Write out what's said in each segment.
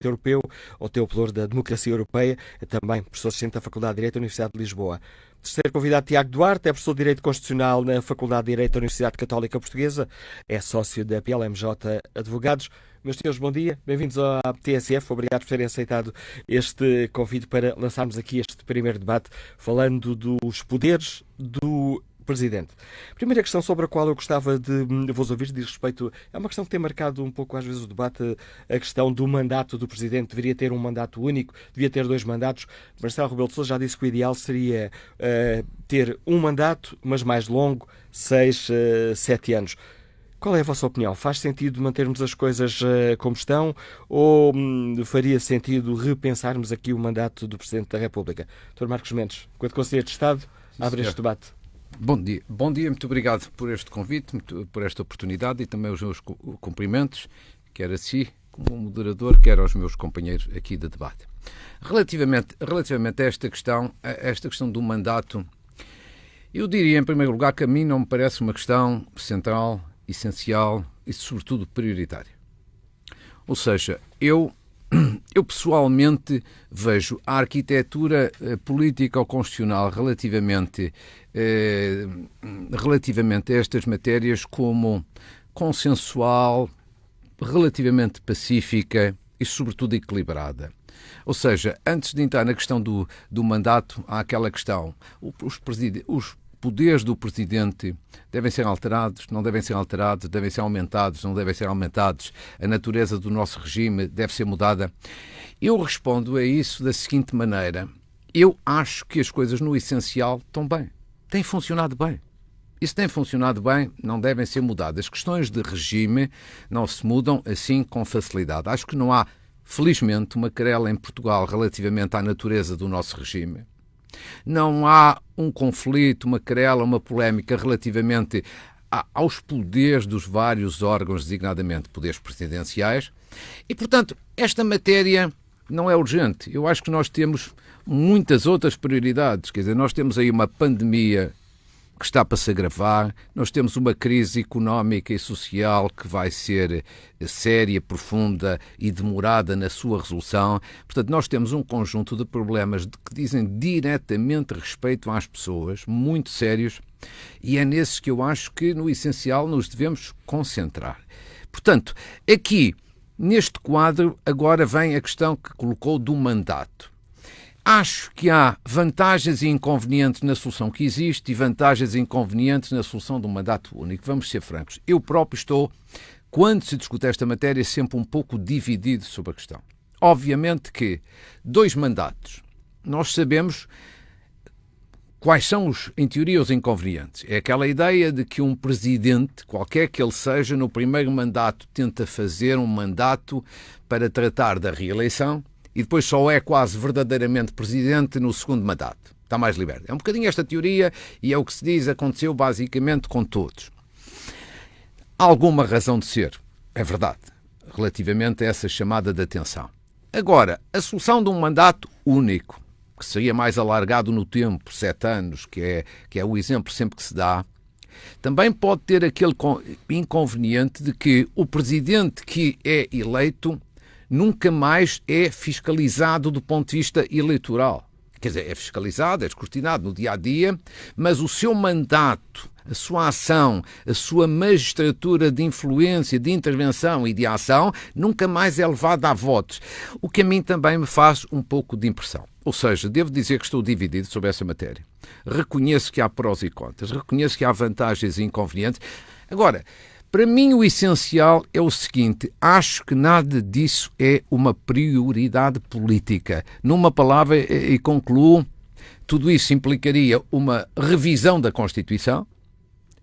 Europeu, ou teólogo da democracia europeia, é também professor assistente da Faculdade de Direito da Universidade de Lisboa. Terceiro convidado, Tiago Duarte, é professor de Direito Constitucional na Faculdade de Direito da Universidade Católica Portuguesa, é sócio da PLMJ Advogados. Meus senhores, bom dia, bem-vindos à TSF, obrigado por terem aceitado este convite para lançarmos aqui este primeiro debate, falando dos poderes do Presidente. A primeira questão sobre a qual eu gostava de vos ouvir diz respeito, é uma questão que tem marcado um pouco às vezes o debate, a questão do mandato do Presidente. Deveria ter um mandato único, devia ter 2 mandatos. Marcelo Rebelo de Sousa já disse que o ideal seria ter um mandato, mas mais longo, 6, 7 anos. Qual é a vossa opinião? Faz sentido mantermos as coisas como estão ou faria sentido repensarmos aqui o mandato do Presidente da República? Dr. Marcos Mendes, enquanto Conselheiro de Estado, abre este debate. Bom dia, muito obrigado por este convite, por esta oportunidade e também os meus cumprimentos, quer a si, como moderador, quer aos meus companheiros aqui de debate. Relativamente a esta questão do mandato, eu diria, em primeiro lugar, que a mim não me parece uma questão central, essencial e, sobretudo, prioritária. Ou seja, eu pessoalmente vejo a arquitetura política ou constitucional relativamente a estas matérias como consensual, relativamente pacífica e, sobretudo, equilibrada. Ou seja, antes de entrar na questão do mandato, há aquela questão. Os poderes do Presidente devem ser alterados, não devem ser alterados, devem ser aumentados, não devem ser aumentados, a natureza do nosso regime deve ser mudada. Eu respondo a isso da seguinte maneira. Eu acho que as coisas no essencial estão bem, têm funcionado bem. E se têm funcionado bem, não devem ser mudadas. As questões de regime não se mudam assim com facilidade. Acho que não há, felizmente, uma querela em Portugal relativamente à natureza do nosso regime. Não há um conflito, uma querela, uma polémica relativamente aos poderes dos vários órgãos, designadamente poderes presidenciais. E, portanto, esta matéria não é urgente. Eu acho que nós temos muitas outras prioridades. Quer dizer, nós temos aí uma pandemia que está para se agravar, nós temos uma crise económica e social que vai ser séria, profunda e demorada na sua resolução. Portanto, nós temos um conjunto de problemas que dizem diretamente respeito às pessoas, muito sérios, e é nesses que eu acho que, no essencial, nos devemos concentrar. Portanto, aqui, neste quadro, agora vem a questão que colocou do mandato. Acho que há vantagens e inconvenientes na solução que existe e vantagens e inconvenientes na solução do mandato único. Vamos ser francos. Eu próprio estou, quando se discute esta matéria, sempre um pouco dividido sobre a questão. Obviamente que 2 mandatos, nós sabemos quais são, em teoria, os inconvenientes. É aquela ideia de que um presidente, qualquer que ele seja, no primeiro mandato tenta fazer um mandato para tratar da reeleição, e depois só é quase verdadeiramente presidente no segundo mandato. Está mais liberto. É um bocadinho esta teoria e é o que se diz, aconteceu basicamente com todos. Há alguma razão de ser, é verdade, relativamente a essa chamada de atenção. Agora, a solução de um mandato único, que seria mais alargado no tempo, 7 anos, que é o exemplo sempre que se dá, também pode ter aquele inconveniente de que o presidente que é eleito nunca mais é fiscalizado do ponto de vista eleitoral. Quer dizer, é fiscalizado, é escrutinado no dia-a-dia, mas o seu mandato, a sua ação, a sua magistratura de influência, de intervenção e de ação, nunca mais é levada a votos. O que a mim também me faz um pouco de impressão. Ou seja, devo dizer que estou dividido sobre essa matéria. Reconheço que há prós e contras, reconheço que há vantagens e inconvenientes. Agora, para mim, o essencial é o seguinte, acho que nada disso é uma prioridade política. Numa palavra, e concluo, tudo isso implicaria uma revisão da Constituição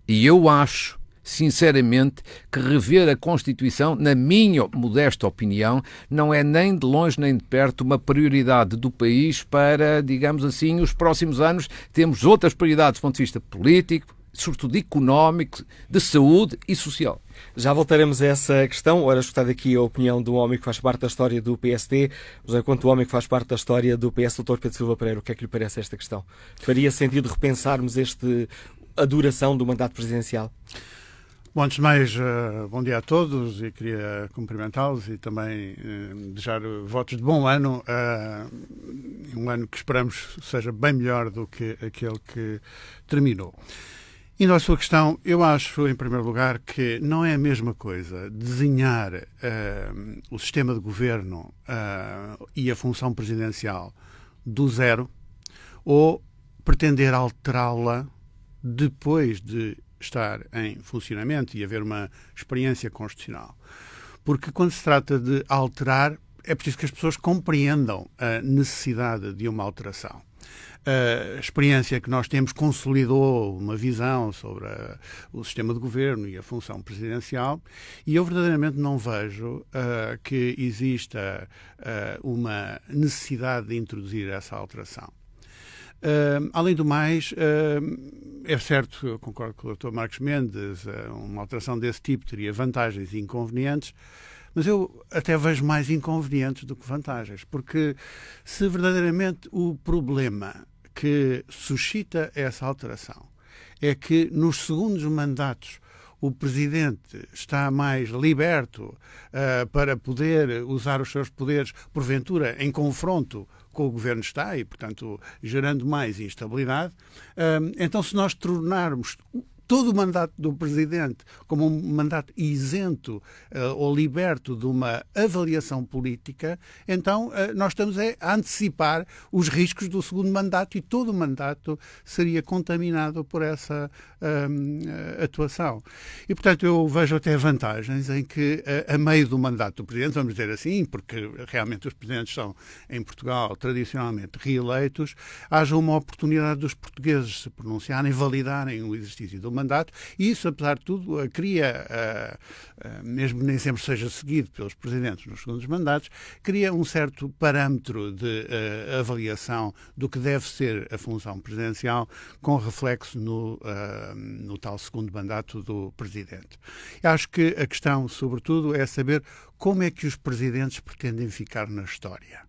e eu acho, sinceramente, que rever a Constituição, na minha modesta opinião, não é nem de longe nem de perto uma prioridade do país para, digamos assim, os próximos anos. Temos outras prioridades do ponto de vista político, sobretudo económico, de saúde e social. Já voltaremos a essa questão. Ora, escutar aqui a opinião de um homem que faz parte da história do PSD, mas enquanto homem que faz parte da história do PS, Dr. Pedro Silva Pereira, o que é que lhe parece esta questão? Faria sentido repensarmos a duração do mandato presidencial? Bom, antes de mais, bom dia a todos e queria cumprimentá-los e também desejar votos de bom ano, um ano que esperamos seja bem melhor do que aquele que terminou. Indo à sua questão, eu acho, em primeiro lugar, que não é a mesma coisa desenhar o sistema de governo e a função presidencial do zero ou pretender alterá-la depois de estar em funcionamento e haver uma experiência constitucional. Porque quando se trata de alterar, é preciso que as pessoas compreendam a necessidade de uma alteração. A experiência que nós temos consolidou uma visão sobre o sistema de governo e a função presidencial e eu verdadeiramente não vejo que exista uma necessidade de introduzir essa alteração. Além do mais, é certo, eu concordo com o Dr. Marcos Mendes, uma alteração desse tipo teria vantagens e inconvenientes, mas eu até vejo mais inconvenientes do que vantagens, porque se verdadeiramente o problema que suscita essa alteração é que nos segundos mandatos o Presidente está mais liberto para poder usar os seus poderes, porventura, em confronto com o Governo está e, portanto, gerando mais instabilidade. Então, se nós tornarmos todo o mandato do Presidente como um mandato isento ou liberto de uma avaliação política, então nós estamos a antecipar os riscos do segundo mandato e todo o mandato seria contaminado por essa atuação. E, portanto, eu vejo até vantagens em que, a meio do mandato do Presidente, vamos dizer assim, porque realmente os Presidentes são, em Portugal, tradicionalmente reeleitos, haja uma oportunidade dos portugueses se pronunciarem, validarem o exercício do mandato, e isso, apesar de tudo, cria, mesmo nem sempre seja seguido pelos presidentes nos segundos mandatos, cria um certo parâmetro de avaliação do que deve ser a função presidencial, com reflexo no tal segundo mandato do presidente. Eu acho que a questão, sobretudo, é saber como é que os presidentes pretendem ficar na história.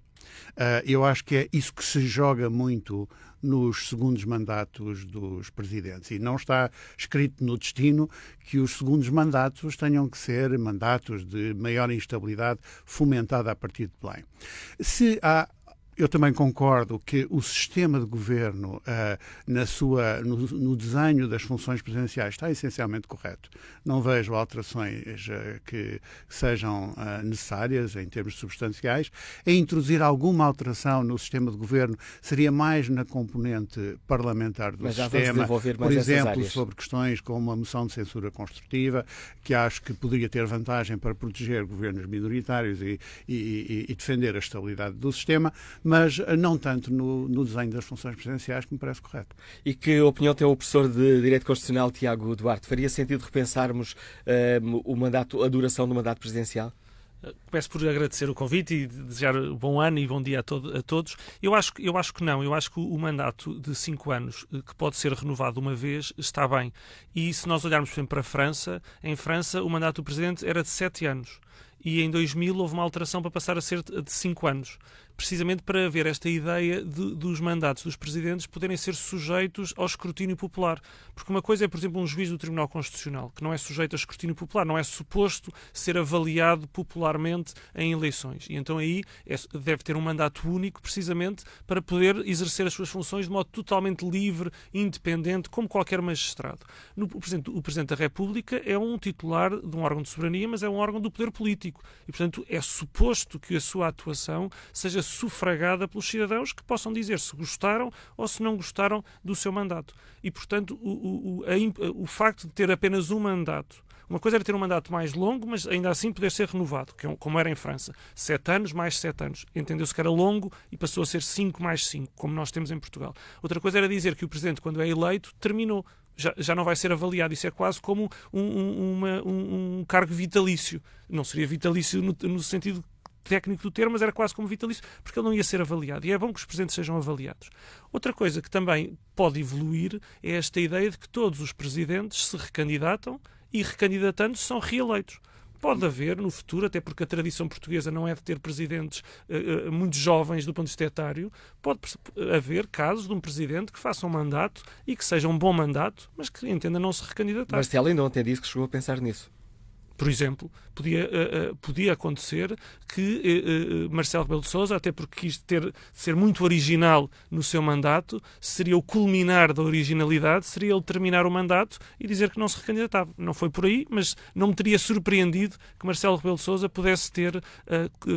Eu acho que é isso que se joga muito nos segundos mandatos dos presidentes. E não está escrito no destino que os segundos mandatos tenham que ser mandatos de maior instabilidade fomentada a partir de Belém. Eu também concordo que o sistema de governo, no desenho das funções presidenciais, está essencialmente correto. Não vejo alterações que sejam necessárias em termos substanciais. A introduzir alguma alteração no sistema de governo seria mais na componente parlamentar do sistema, por exemplo, sobre questões como a moção de censura construtiva, que acho que poderia ter vantagem para proteger governos minoritários e defender a estabilidade do sistema, mas não tanto no desenho das funções presidenciais, que me parece correto. E que opinião tem o professor de Direito Constitucional, Tiago Duarte? Faria sentido repensarmos a duração do mandato presidencial? Começo por agradecer o convite e desejar bom ano e bom dia a todos. Eu acho que não. Eu acho que o mandato de 5 anos, que pode ser renovado uma vez, está bem. E se nós olharmos, por exemplo, para a França, em França o mandato do Presidente era de 7 anos. E em 2000 houve uma alteração para passar a ser de 5 anos. Precisamente para haver esta ideia dos mandatos dos presidentes poderem ser sujeitos ao escrutínio popular. Porque uma coisa é, por exemplo, um juiz do Tribunal Constitucional, que não é sujeito a escrutínio popular, não é suposto ser avaliado popularmente em eleições. E então aí deve ter um mandato único, precisamente, para poder exercer as suas funções de modo totalmente livre, independente, como qualquer magistrado. O Presidente da República é um titular de um órgão de soberania, mas é um órgão do poder político. E, portanto, é suposto que a sua atuação seja sufragada pelos cidadãos que possam dizer se gostaram ou se não gostaram do seu mandato. E, portanto, o facto de ter apenas um mandato, uma coisa era ter um mandato mais longo, mas ainda assim poder ser renovado, como era em França. 7 anos mais 7 anos. Entendeu-se que era longo e passou a ser 5 mais 5, como nós temos em Portugal. Outra coisa era dizer que o Presidente, quando é eleito, terminou. Já não vai ser avaliado. Isso é quase como um cargo vitalício. Não seria vitalício no sentido técnico do termo, mas era quase como vitalício, porque ele não ia ser avaliado. E é bom que os presidentes sejam avaliados. Outra coisa que também pode evoluir é esta ideia de que todos os presidentes se recandidatam e, recandidatando-se, são reeleitos. Pode haver no futuro, até porque a tradição portuguesa não é de ter presidentes muito jovens do ponto de vista etário, pode haver casos de um presidente que faça um mandato e que seja um bom mandato, mas que entenda não se recandidatar. Marcelo ainda ontem disse que chegou a pensar nisso. Por exemplo, podia acontecer que Marcelo Rebelo de Sousa, até porque quis ser muito original no seu mandato, seria o culminar da originalidade, seria ele terminar o mandato e dizer que não se recandidatava. Não foi por aí, mas não me teria surpreendido que Marcelo Rebelo de Sousa pudesse ter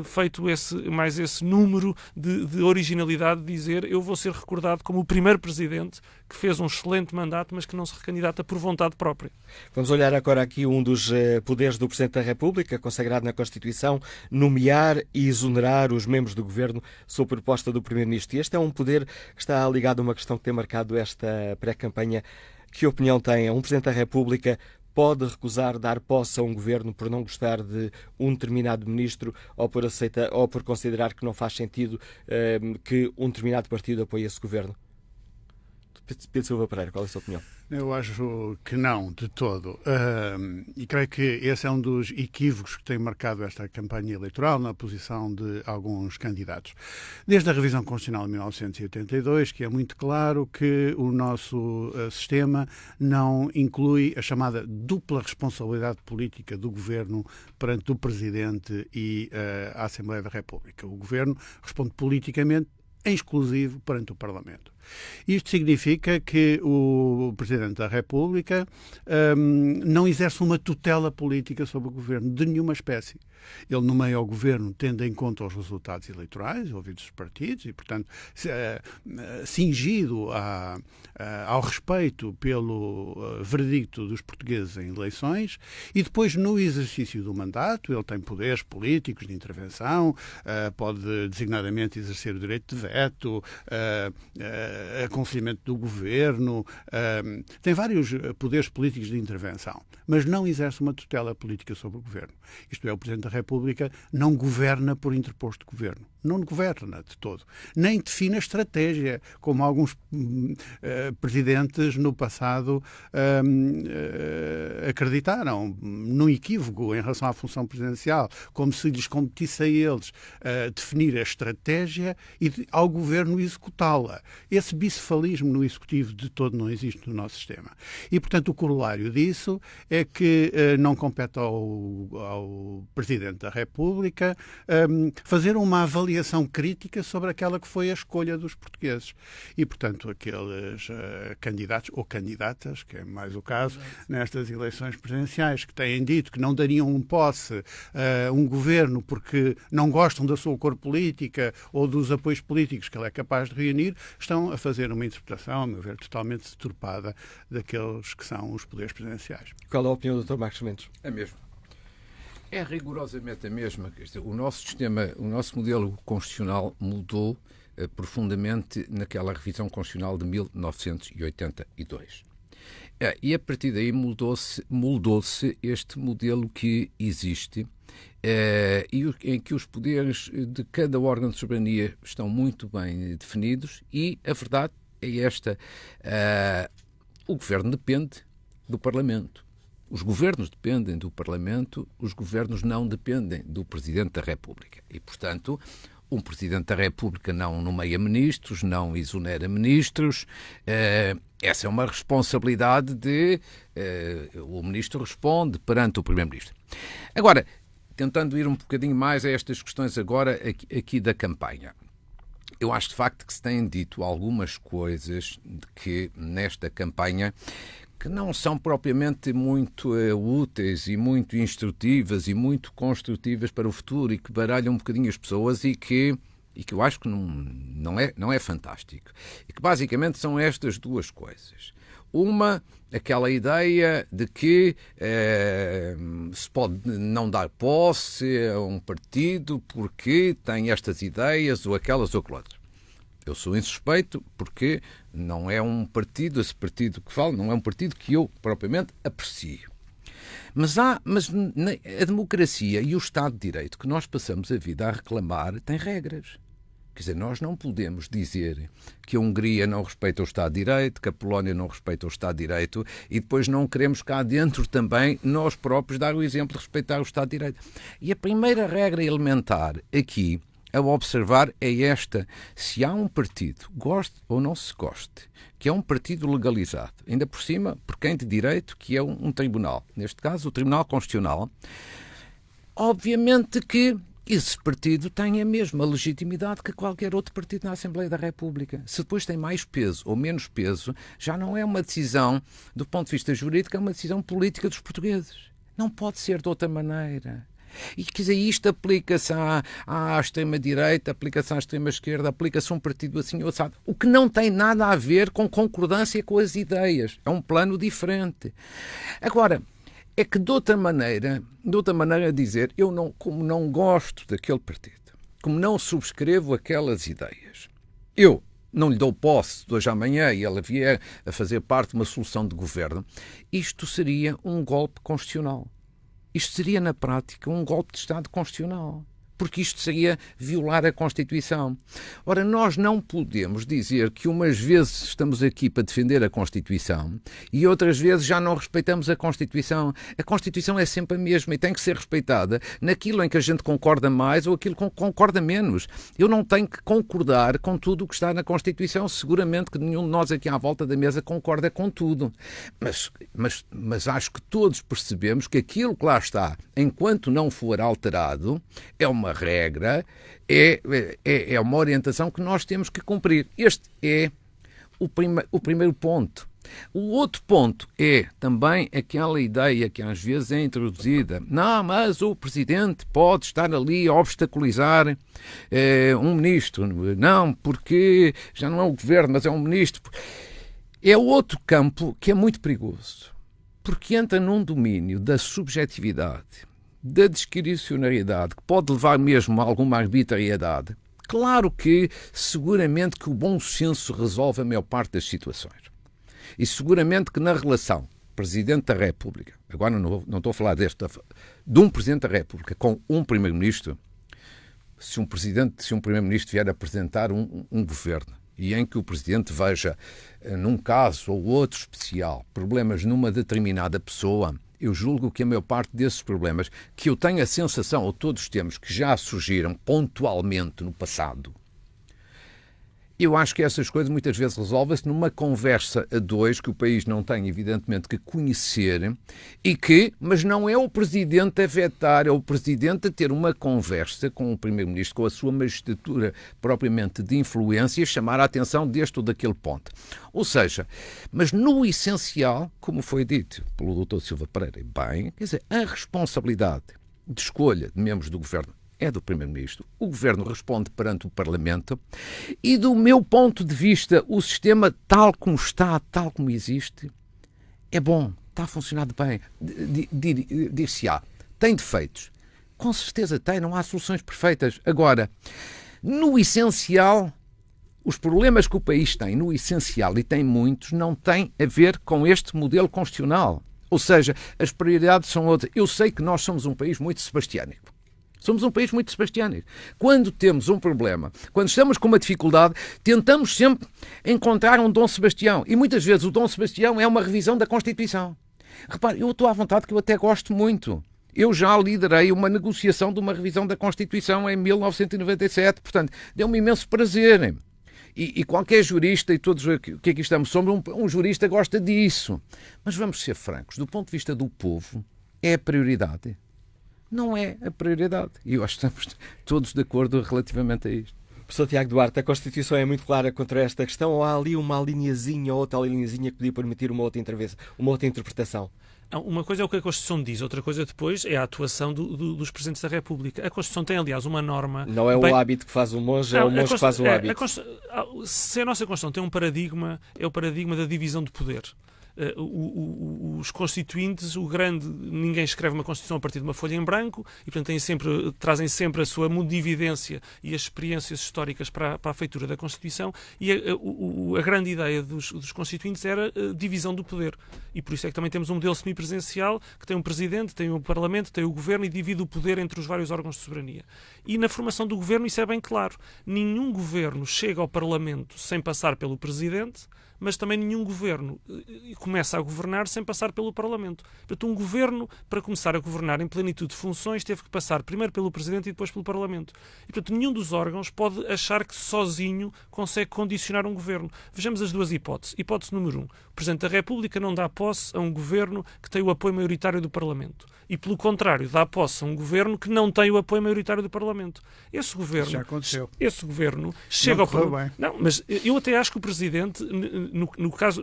feito esse número de originalidade, de dizer eu vou ser recordado como o primeiro presidente que fez um excelente mandato, mas que não se recandidata por vontade própria. Vamos olhar agora aqui um dos poderes do Presidente da República, consagrado na Constituição, nomear e exonerar os membros do Governo sob proposta do Primeiro-Ministro. E este é um poder que está ligado a uma questão que tem marcado esta pré-campanha. Que opinião tem? Um Presidente da República pode recusar dar posse a um Governo por não gostar de um determinado Ministro ou por considerar que não faz sentido que um determinado partido apoie esse Governo? Pedro Silva Pereira, qual é a sua opinião? Eu acho que não, de todo. E creio que esse é um dos equívocos que tem marcado esta campanha eleitoral na posição de alguns candidatos. Desde a revisão constitucional de 1982, que é muito claro que o nosso sistema não inclui a chamada dupla responsabilidade política do Governo perante o Presidente e a Assembleia da República. O Governo responde politicamente em exclusivo perante o Parlamento. Isto significa que o Presidente da República não exerce uma tutela política sobre o Governo de nenhuma espécie. Ele nomeia o Governo tendo em conta os resultados eleitorais, ouvidos os partidos, e, portanto, cingido ao respeito pelo veredicto dos portugueses em eleições, e depois, no exercício do mandato, ele tem poderes políticos de intervenção, pode designadamente exercer o direito de veto, aconselhamento do Governo, tem vários poderes políticos de intervenção, mas não exerce uma tutela política sobre o Governo. Isto é, o Presidente da República não governa por interposto Governo. Não governa de todo. Nem define a estratégia, como alguns presidentes no passado acreditaram, num equívoco em relação à função presidencial, como se lhes competisse a eles definir a estratégia e ao Governo executá-la. Esse bicefalismo no Executivo de todo não existe no nosso sistema. E, portanto, o corolário disso é que não compete ao Presidente da República fazer uma avaliação crítica sobre aquela que foi a escolha dos portugueses. E, portanto, aqueles candidatos ou candidatas, que é mais o caso, nestas eleições presidenciais, que têm dito que não dariam posse a um governo porque não gostam da sua cor política ou dos apoios políticos que ele é capaz de reunir, estão a fazer uma interpretação, a meu ver, totalmente deturpada daqueles que são os poderes presidenciais. Qual é a opinião do Dr. Marcos Mendes? É mesmo. É rigorosamente a mesma. O nosso sistema, o nosso modelo constitucional mudou profundamente naquela revisão constitucional de 1982. E a partir daí moldou-se este modelo que existe, em que os poderes de cada órgão de soberania estão muito bem definidos e a verdade é esta. O Governo depende do Parlamento. Os governos dependem do Parlamento, os governos não dependem do Presidente da República. E, portanto, um Presidente da República não nomeia ministros, não exonera ministros. Essa é uma responsabilidade o Ministro responde perante o Primeiro-Ministro. Agora, tentando ir um bocadinho mais a estas questões agora aqui da campanha. Eu acho, de facto, que se têm dito algumas coisas que nesta campanha que não são propriamente muito úteis e muito instrutivas e muito construtivas para o futuro e que baralham um bocadinho as pessoas e que eu acho que não é fantástico. E que basicamente são estas duas coisas. Uma, aquela ideia de que se pode não dar posse a um partido porque tem estas ideias ou aquelas ou aquelas. Eu sou insuspeito porque não é um partido, esse partido que falo, não é um partido que eu propriamente aprecio. Mas a democracia e o Estado de Direito que nós passamos a vida a reclamar tem regras. Quer dizer, nós não podemos dizer que a Hungria não respeita o Estado de Direito, que a Polónia não respeita o Estado de Direito e depois não queremos cá dentro também nós próprios dar o exemplo de respeitar o Estado de Direito. E a primeira regra elementar aqui a observar é esta. Se há um partido, goste ou não se goste, que é um partido legalizado, ainda por cima por quem de direito, que é um tribunal, neste caso o Tribunal Constitucional, obviamente que esse partido tem a mesma legitimidade que qualquer outro partido na Assembleia da República. Se depois tem mais peso ou menos peso, já não é uma decisão, do ponto de vista jurídico, é uma decisão política dos portugueses. Não pode ser de outra maneira. E, quer dizer, isto aplica-se à extrema-direita, aplica-se à extrema-esquerda, aplica-se a um partido assim ou assado. O que não tem nada a ver com concordância com as ideias. É um plano diferente. Agora, é que de outra maneira dizer, como não gosto daquele partido, como não subscrevo aquelas ideias, eu não lhe dou posse de hoje à amanhã e ela vier a fazer parte de uma solução de governo, isto seria um golpe constitucional. Isto seria, na prática, um golpe de Estado constitucional. Porque isto seria violar a Constituição. Ora, nós não podemos dizer que umas vezes estamos aqui para defender a Constituição e outras vezes já não respeitamos a Constituição. A Constituição é sempre a mesma e tem que ser respeitada naquilo em que a gente concorda mais ou aquilo que concorda menos. Eu não tenho que concordar com tudo o que está na Constituição. Seguramente que nenhum de nós aqui à volta da mesa concorda com tudo. Mas acho que todos percebemos que aquilo que lá está, enquanto não for alterado, é uma regra, é uma orientação que nós temos que cumprir. Este é o primeiro ponto. O outro ponto é também aquela ideia que às vezes é introduzida. Não, mas o Presidente pode estar ali a obstaculizar um ministro. Não, porque já não é o Governo, mas é um ministro. É outro campo que é muito perigoso, porque entra num domínio da subjetividade, da discricionariedade, que pode levar mesmo a alguma arbitrariedade. Claro que, seguramente que o bom senso resolve a maior parte das situações. E seguramente que na relação Presidente da República, agora não estou a falar de um Presidente da República com um Primeiro-Ministro, se um Primeiro-Ministro vier apresentar um governo e em que o Presidente veja, num caso ou outro especial, problemas numa determinada pessoa, eu julgo que a maior parte desses problemas, que eu tenho a sensação, ou todos temos, que já surgiram pontualmente no passado, eu acho que essas coisas muitas vezes resolvem-se numa conversa a dois que o país não tem, evidentemente, que conhecer mas não é o Presidente a vetar, é o Presidente a ter uma conversa com o Primeiro-Ministro, com a sua magistratura propriamente de influência, chamar a atenção deste ou daquele ponto. Ou seja, mas no essencial, como foi dito pelo Dr. Silva Pereira, bem, quer dizer, a responsabilidade de escolha de membros do Governo é do Primeiro-Ministro. O Governo responde perante o Parlamento e, do meu ponto de vista, o sistema tal como está, tal como existe, é bom, está a funcionar bem. Dir-se-á, tem defeitos. Com certeza tem, não há soluções perfeitas. Agora, no essencial, os problemas que o país tem, no essencial, e tem muitos, não têm a ver com este modelo constitucional. Ou seja, as prioridades são outras. Eu sei que nós somos um país muito sebastiânico. Somos um país muito sebastiânico. Quando temos um problema, quando estamos com uma dificuldade, tentamos sempre encontrar um Dom Sebastião. E muitas vezes o Dom Sebastião é uma revisão da Constituição. Repare, eu estou à vontade que eu até gosto muito. Eu já liderei uma negociação de uma revisão da Constituição em 1997. Portanto, deu-me imenso prazer. E qualquer jurista, e todos que aqui estamos, somos um jurista gosta disso. Mas vamos ser francos, do ponto de vista do povo, é a prioridade. Não é a prioridade. E eu acho que estamos todos de acordo relativamente a isto. Professor Tiago Duarte, a Constituição é muito clara contra esta questão ou há ali uma linhazinha ou outra linhazinha que podia permitir uma outra interpretação? Uma coisa é o que a Constituição diz, outra coisa depois é a atuação dos Presidentes da República. A Constituição tem, aliás, uma norma... Não é o hábito que faz o monge, é o monge que faz o hábito. Se a nossa Constituição tem um paradigma, é o paradigma da divisão de poder. Os constituintes, ninguém escreve uma Constituição a partir de uma folha em branco e, portanto, trazem sempre a sua mundividência e as experiências históricas para a feitura da Constituição, e a grande ideia dos constituintes era a divisão do poder. E por isso é que também temos um modelo semipresidencial que tem um presidente, tem um parlamento, tem o governo e divide o poder entre os vários órgãos de soberania. E na formação do governo isso é bem claro. Nenhum governo chega ao parlamento sem passar pelo presidente, mas também nenhum governo começa a governar sem passar pelo Parlamento. Portanto, um governo, para começar a governar em plenitude de funções, teve que passar primeiro pelo Presidente e depois pelo Parlamento. E, portanto, nenhum dos órgãos pode achar que sozinho consegue condicionar um governo. Vejamos as duas hipóteses. Hipótese número 1. O Presidente da República não dá posse a um governo que tem o apoio maioritário do Parlamento. E, pelo contrário, dá posse a um governo que não tem o apoio maioritário do Parlamento. Esse governo... Já aconteceu. Esse governo chega ao Parlamento... Bem. Não, mas eu até acho que o Presidente... No caso,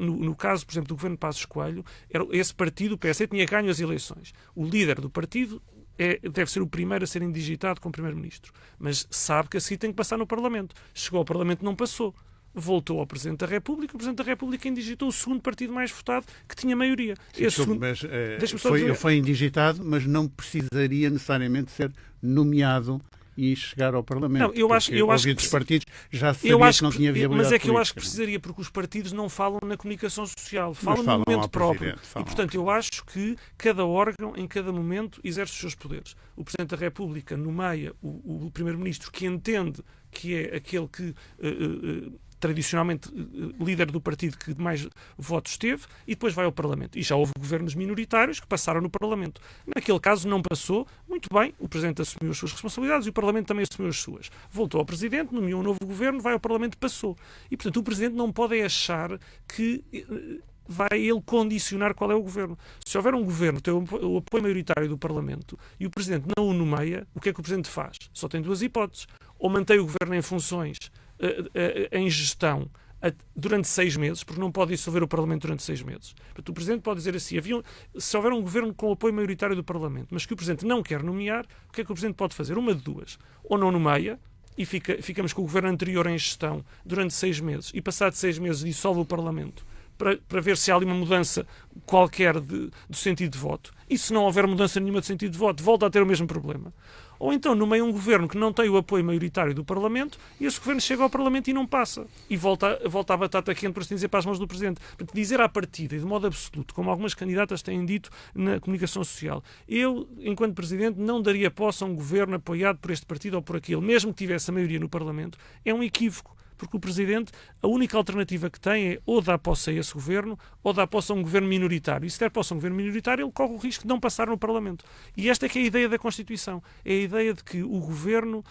por exemplo, do governo Passos Coelho, esse partido, o PSD, tinha ganho as eleições. O líder do partido deve ser o primeiro a ser indigitado como primeiro-ministro. Mas sabe que a seguir tem que passar no Parlamento. Chegou ao Parlamento, não passou. Voltou ao Presidente da República, o Presidente da República indigitou o segundo partido mais votado, que tinha maioria. Foi indigitado, mas não precisaria necessariamente ser nomeado e chegar ao Parlamento. Não, eu acho que os partidos já sabia que não tinha viabilidade. Mas é que eu acho que política. precisaria, porque os partidos não falam na comunicação social, falam no momento próprio. E, portanto, eu acho que cada órgão, em cada momento, exerce os seus poderes. O Presidente da República nomeia o Primeiro-Ministro, que entende que é aquele que... tradicionalmente líder do partido que mais votos teve, e depois vai ao Parlamento. E já houve governos minoritários que passaram no Parlamento. Naquele caso não passou, muito bem, o Presidente assumiu as suas responsabilidades e o Parlamento também assumiu as suas. Voltou ao Presidente, nomeou um novo governo, vai ao Parlamento, passou. E, portanto, o Presidente não pode achar que vai ele condicionar qual é o governo. Se houver um governo que tem o apoio maioritário do Parlamento e o Presidente não o nomeia, o que é que o Presidente faz? Só tem duas hipóteses. Ou mantém o governo em funções, em gestão, durante 6 meses, porque não pode dissolver o Parlamento durante 6 meses. Portanto, o Presidente pode dizer assim, se houver um governo com o apoio maioritário do Parlamento, mas que o Presidente não quer nomear, o que é que o Presidente pode fazer? Uma de duas. Ou não nomeia, e ficamos com o governo anterior em gestão durante 6 meses, e passado 6 meses dissolve o Parlamento, para ver se há ali uma mudança qualquer do sentido de voto. E se não houver mudança nenhuma de sentido de voto, volta a ter o mesmo problema. Ou então nomeia um governo que não tem o apoio maioritário do Parlamento e esse governo chega ao Parlamento e não passa. E volta a batata quente, por assim dizer, para as mãos do Presidente. Portanto, dizer à partida e de modo absoluto, como algumas candidatas têm dito na comunicação social, eu, enquanto Presidente, não daria posse a um governo apoiado por este partido ou por aquele, mesmo que tivesse a maioria no Parlamento, é um equívoco. Porque o Presidente, a única alternativa que tem é ou dar posse a esse governo ou dar posse a um governo minoritário. E se der posse a um governo minoritário, ele corre o risco de não passar no Parlamento. E esta é que é a ideia da Constituição. É a ideia de que o governo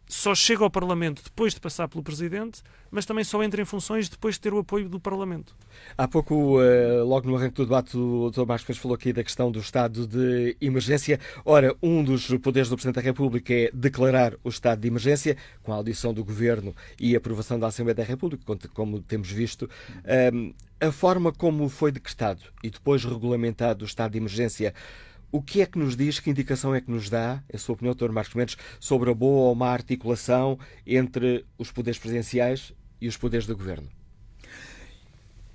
só chega ao Parlamento depois de passar pelo Presidente, mas também só entra em funções depois de ter o apoio do Parlamento. Há pouco, logo no arranque do debate, o Dr. Marcos Mendes falou aqui da questão do estado de emergência. Ora, um dos poderes do Presidente da República é declarar o estado de emergência, com a audição do Governo e a aprovação da Assembleia da República, como temos visto. A forma como foi decretado e depois regulamentado o estado de emergência, o que é que nos diz, que indicação é que nos dá, em sua opinião, Dr. Marcos Mendes, sobre a boa ou má articulação entre os poderes presidenciais e os poderes do Governo?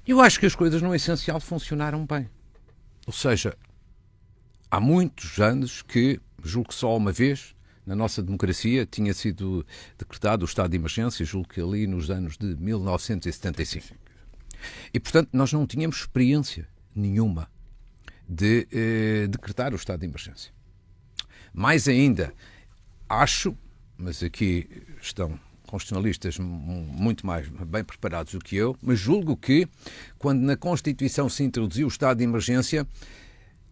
Eu acho que as coisas no essencial funcionaram bem. Ou seja, há muitos anos que, julgo que só uma vez, na nossa democracia, tinha sido decretado o estado de emergência, julgo que ali nos anos de 1975. E, portanto, nós não tínhamos experiência nenhuma de decretar o estado de emergência. Mais ainda, acho, mas aqui estão constitucionalistas muito mais bem preparados do que eu, mas julgo que, quando na Constituição se introduziu o estado de emergência,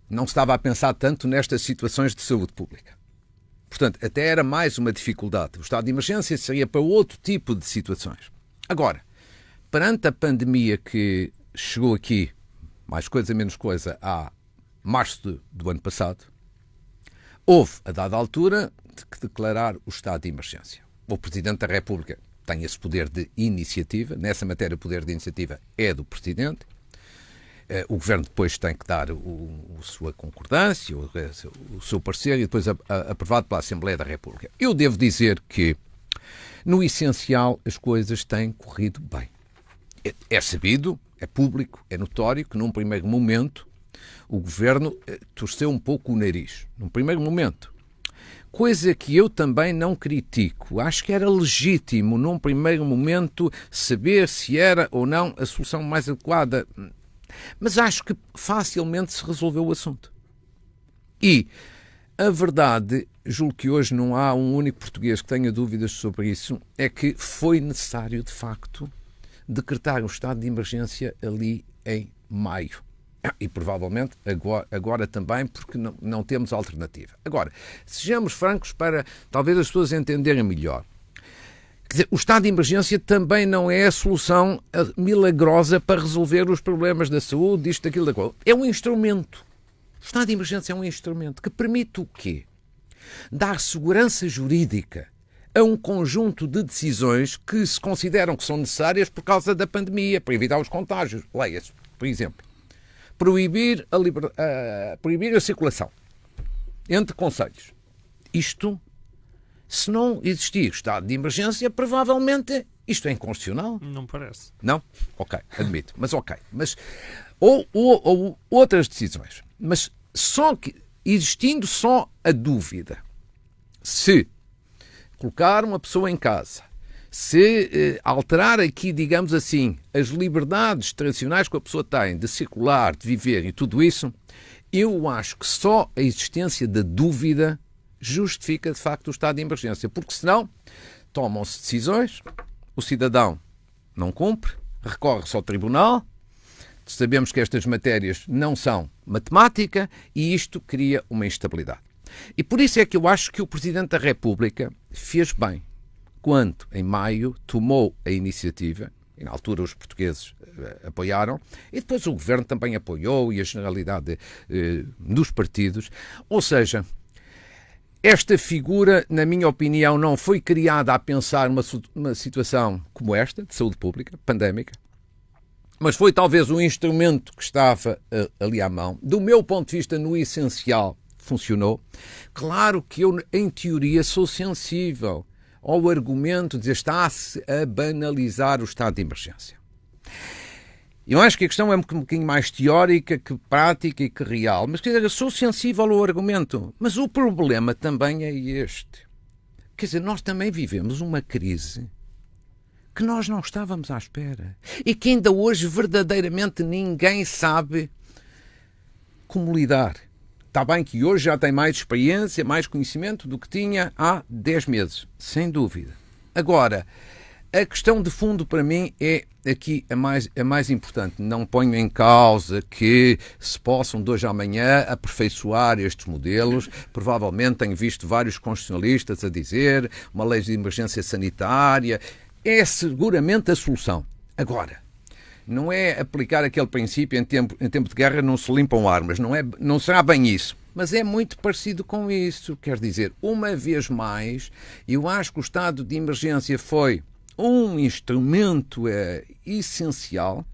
não se estava a pensar tanto nestas situações de saúde pública. Portanto, até era mais uma dificuldade. O estado de emergência seria para outro tipo de situações. Agora, perante a pandemia que chegou aqui, mais coisa menos coisa, há março do ano passado, houve, a dada altura, de que declarar o estado de emergência. O Presidente da República tem esse poder de iniciativa. Nessa matéria, o poder de iniciativa é do Presidente. O Governo depois tem que dar a sua concordância, o seu parecer, e depois aprovado pela Assembleia da República. Eu devo dizer que, no essencial, as coisas têm corrido bem. É sabido, é público, é notório que num primeiro momento o Governo torceu um pouco o nariz. Num primeiro momento. Coisa que eu também não critico. Acho que era legítimo, num primeiro momento, saber se era ou não a solução mais adequada. Mas acho que facilmente se resolveu o assunto. E a verdade, julgo que hoje não há um único português que tenha dúvidas sobre isso, é que foi necessário, de facto, decretar o estado de emergência ali em maio. E provavelmente agora também, porque não temos alternativa. Agora, sejamos francos para talvez as pessoas entenderem melhor. Quer dizer, o estado de emergência também não é a solução milagrosa para resolver os problemas da saúde, disto, daquilo, daquilo. É um instrumento. O estado de emergência é um instrumento que permite o quê? Dar segurança jurídica a um conjunto de decisões que se consideram que são necessárias por causa da pandemia, para evitar os contágios. Leia-se, por exemplo. Proibir a circulação entre concelhos. Isto, se não existir estado de emergência, provavelmente isto é inconstitucional. Não parece. Não? Ok, admito. Mas ok. Mas, ou outras decisões. Mas só que, existindo só a dúvida se colocar uma pessoa em casa, se alterar aqui, digamos assim, as liberdades tradicionais que a pessoa tem de circular, de viver e tudo isso, eu acho que só a existência da dúvida justifica, de facto, o estado de emergência. Porque senão tomam-se decisões, o cidadão não cumpre, recorre-se ao tribunal, sabemos que estas matérias não são matemática e isto cria uma instabilidade. E por isso é que eu acho que o Presidente da República fez bem quando, em maio, tomou a iniciativa, e na altura os portugueses apoiaram, e depois o Governo também apoiou, e a generalidade dos partidos. Ou seja, esta figura, na minha opinião, não foi criada a pensar uma situação como esta, de saúde pública, pandémica, mas foi talvez um instrumento que estava ali à mão. Do meu ponto de vista, no essencial, funcionou. Claro que eu, em teoria, sou sensível ao argumento de dizer está-se a banalizar o estado de emergência. Eu acho que a questão é um bocadinho mais teórica que prática e que real, mas quer dizer, eu sou sensível ao argumento. Mas o problema também é este. Quer dizer, nós também vivemos uma crise que nós não estávamos à espera e que ainda hoje verdadeiramente ninguém sabe como lidar. Está bem que hoje já tem mais experiência, mais conhecimento do que tinha há 10 meses, sem dúvida. Agora, a questão de fundo para mim é aqui a mais importante. Não ponho em causa que se possam de hoje à amanhã aperfeiçoar estes modelos. Provavelmente tenho visto vários constitucionalistas a dizer uma lei de emergência sanitária é seguramente a solução. Agora, não é aplicar aquele princípio em tempo de guerra não se limpam armas, não será bem isso. Mas é muito parecido com isso. Quer dizer, uma vez mais, eu acho que o estado de emergência foi um instrumento essencial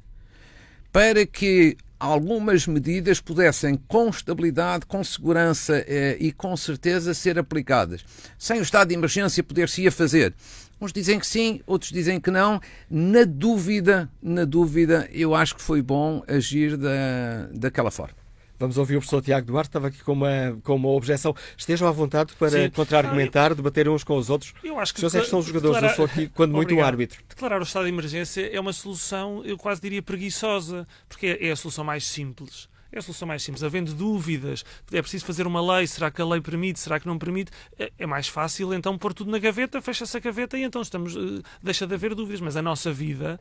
para que algumas medidas pudessem, com estabilidade, com segurança e com certeza, ser aplicadas. Sem o estado de emergência poder-se-ia fazer. Uns dizem que sim, outros dizem que não. Na dúvida, eu acho que foi bom agir daquela forma. Vamos ouvir o professor Tiago Duarte, estava aqui com uma objeção. Estejam à vontade para contra-argumentar, debater uns com os outros. Eu acho que os senhores é que são os jogadores, eu sou aqui, quando muito, o árbitro. Declarar o estado de emergência é uma solução, eu quase diria, preguiçosa, porque é a solução mais simples. É a solução mais simples. Havendo dúvidas, é preciso fazer uma lei, será que a lei permite, será que não permite? É mais fácil então pôr tudo na gaveta, fecha-se a gaveta e então deixa de haver dúvidas. Mas a nossa vida,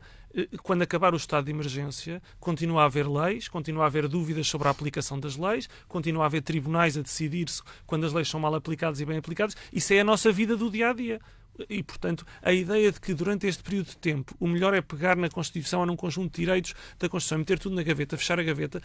quando acabar o estado de emergência, continua a haver leis, continua a haver dúvidas sobre a aplicação das leis, continua a haver tribunais a decidir-se quando as leis são mal aplicadas e bem aplicadas. Isso é a nossa vida do dia-a-dia. E, portanto, a ideia de que durante este período de tempo o melhor é pegar na Constituição ou num conjunto de direitos da Constituição, meter tudo na gaveta, fechar a gaveta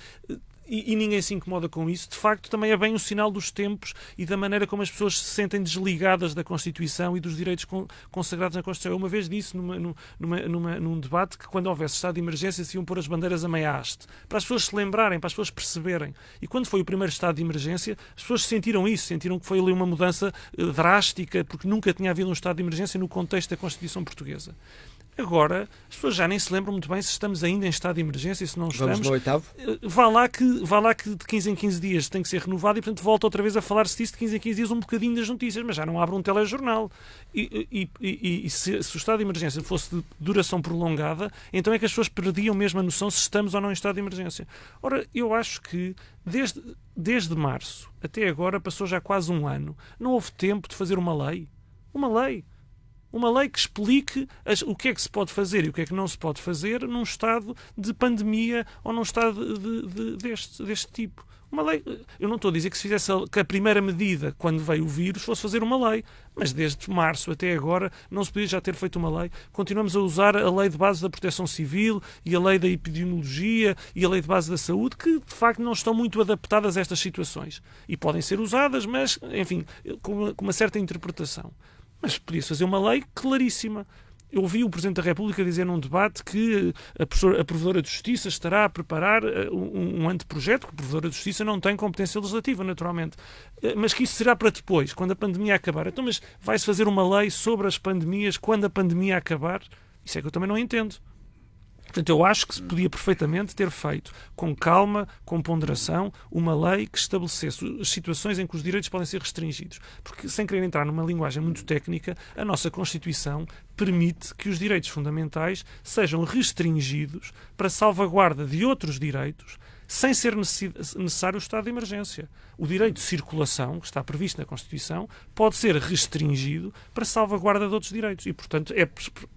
e ninguém se incomoda com isso, de facto também é bem o sinal dos tempos e da maneira como as pessoas se sentem desligadas da Constituição e dos direitos consagrados na Constituição. Eu uma vez disse num debate que quando houvesse estado de emergência se iam pôr as bandeiras a meia haste, para as pessoas se lembrarem, para as pessoas perceberem. E quando foi o primeiro estado de emergência, as pessoas sentiram isso, sentiram que foi ali uma mudança drástica, porque nunca tinha havido um estado de emergência no contexto da Constituição portuguesa. Agora, as pessoas já nem se lembram muito bem se estamos ainda em estado de emergência e se não estamos. Vamos no oitavo? Vá lá que de 15 em 15 dias tem que ser renovado e, portanto, volta outra vez a falar-se disso de 15 em 15 dias um bocadinho das notícias, mas já não abre um telejornal. E se o estado de emergência fosse de duração prolongada, então é que as pessoas perdiam mesmo a noção se estamos ou não em estado de emergência. Ora, eu acho que desde março até agora, passou já quase um ano, não houve tempo de fazer uma lei. Uma lei que explique o que é que se pode fazer e o que é que não se pode fazer num estado de pandemia ou num estado deste tipo. Uma lei, eu não estou a dizer que se fizesse que a primeira medida, quando veio o vírus, fosse fazer uma lei, mas desde março até agora não se podia já ter feito uma lei. Continuamos a usar a lei de base da proteção civil e a lei da epidemiologia e a lei de base da saúde, que de facto não estão muito adaptadas a estas situações. E podem ser usadas, mas, enfim, com uma certa interpretação. Mas podia-se fazer uma lei claríssima. Eu ouvi o Presidente da República dizer num debate que a Provedora de Justiça estará a preparar um anteprojeto, que a Provedora de Justiça não tem competência legislativa, naturalmente, mas que isso será para depois, quando a pandemia acabar. Então, mas vai-se fazer uma lei sobre as pandemias quando a pandemia acabar? Isso é que eu também não entendo. Portanto, eu acho que se podia perfeitamente ter feito, com calma, com ponderação, uma lei que estabelecesse as situações em que os direitos podem ser restringidos. Porque, sem querer entrar numa linguagem muito técnica, a nossa Constituição permite que os direitos fundamentais sejam restringidos para salvaguarda de outros direitos, sem ser necessário o estado de emergência. O direito de circulação, que está previsto na Constituição, pode ser restringido para salvaguarda de outros direitos. E, portanto, é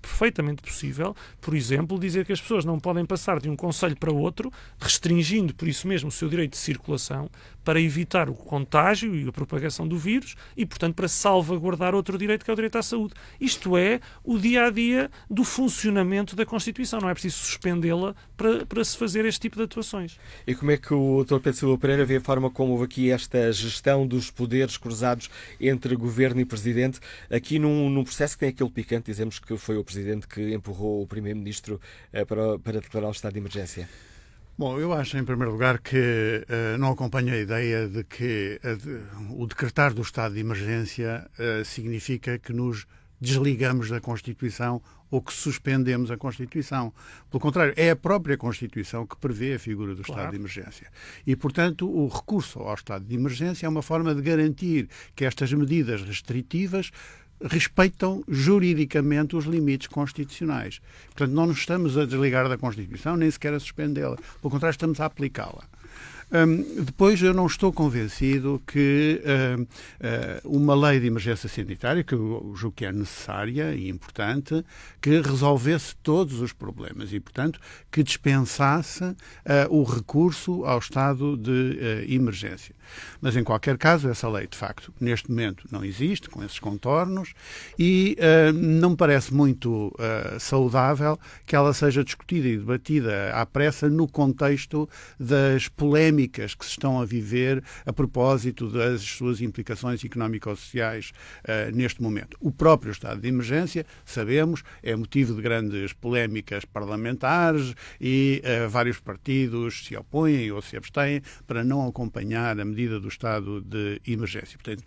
perfeitamente possível, por exemplo, dizer que as pessoas não podem passar de um concelho para outro, restringindo, por isso mesmo, o seu direito de circulação, para evitar o contágio e a propagação do vírus e, portanto, para salvaguardar outro direito, que é o direito à saúde. Isto é o dia-a-dia do funcionamento da Constituição. Não é preciso suspendê-la para se fazer este tipo de atuações. E como é que o Dr. Pedro Silva Pereira vê a forma como houve aqui esta gestão dos poderes cruzados entre Governo e Presidente, aqui num processo que tem aquele picante, dizemos que foi o Presidente que empurrou o Primeiro-Ministro para declarar o estado de emergência? Bom, eu acho, em primeiro lugar, que não acompanho a ideia de que o decretar do estado de emergência significa que nos desligamos da Constituição ou que suspendemos a Constituição. Pelo contrário, é a própria Constituição que prevê a figura do estado de emergência. E, portanto, o recurso ao estado de emergência é uma forma de garantir que estas medidas restritivas respeitam juridicamente os limites constitucionais. Portanto, não nos estamos a desligar da Constituição, nem sequer a suspendê-la. Pelo contrário, estamos a aplicá-la. Depois, eu não estou convencido que uma lei de emergência sanitária, que eu julgo que é necessária e importante, que resolvesse todos os problemas e, portanto, que dispensasse o recurso ao estado de emergência. Mas, em qualquer caso, essa lei, de facto, neste momento não existe, com esses contornos, e não me parece muito saudável que ela seja discutida e debatida à pressa no contexto das polémicas que se estão a viver a propósito das suas implicações económico-sociais neste momento. O próprio estado de emergência, sabemos, é motivo de grandes polémicas parlamentares e vários partidos se opõem ou se abstêm para não acompanhar a medida do estado de emergência. Portanto,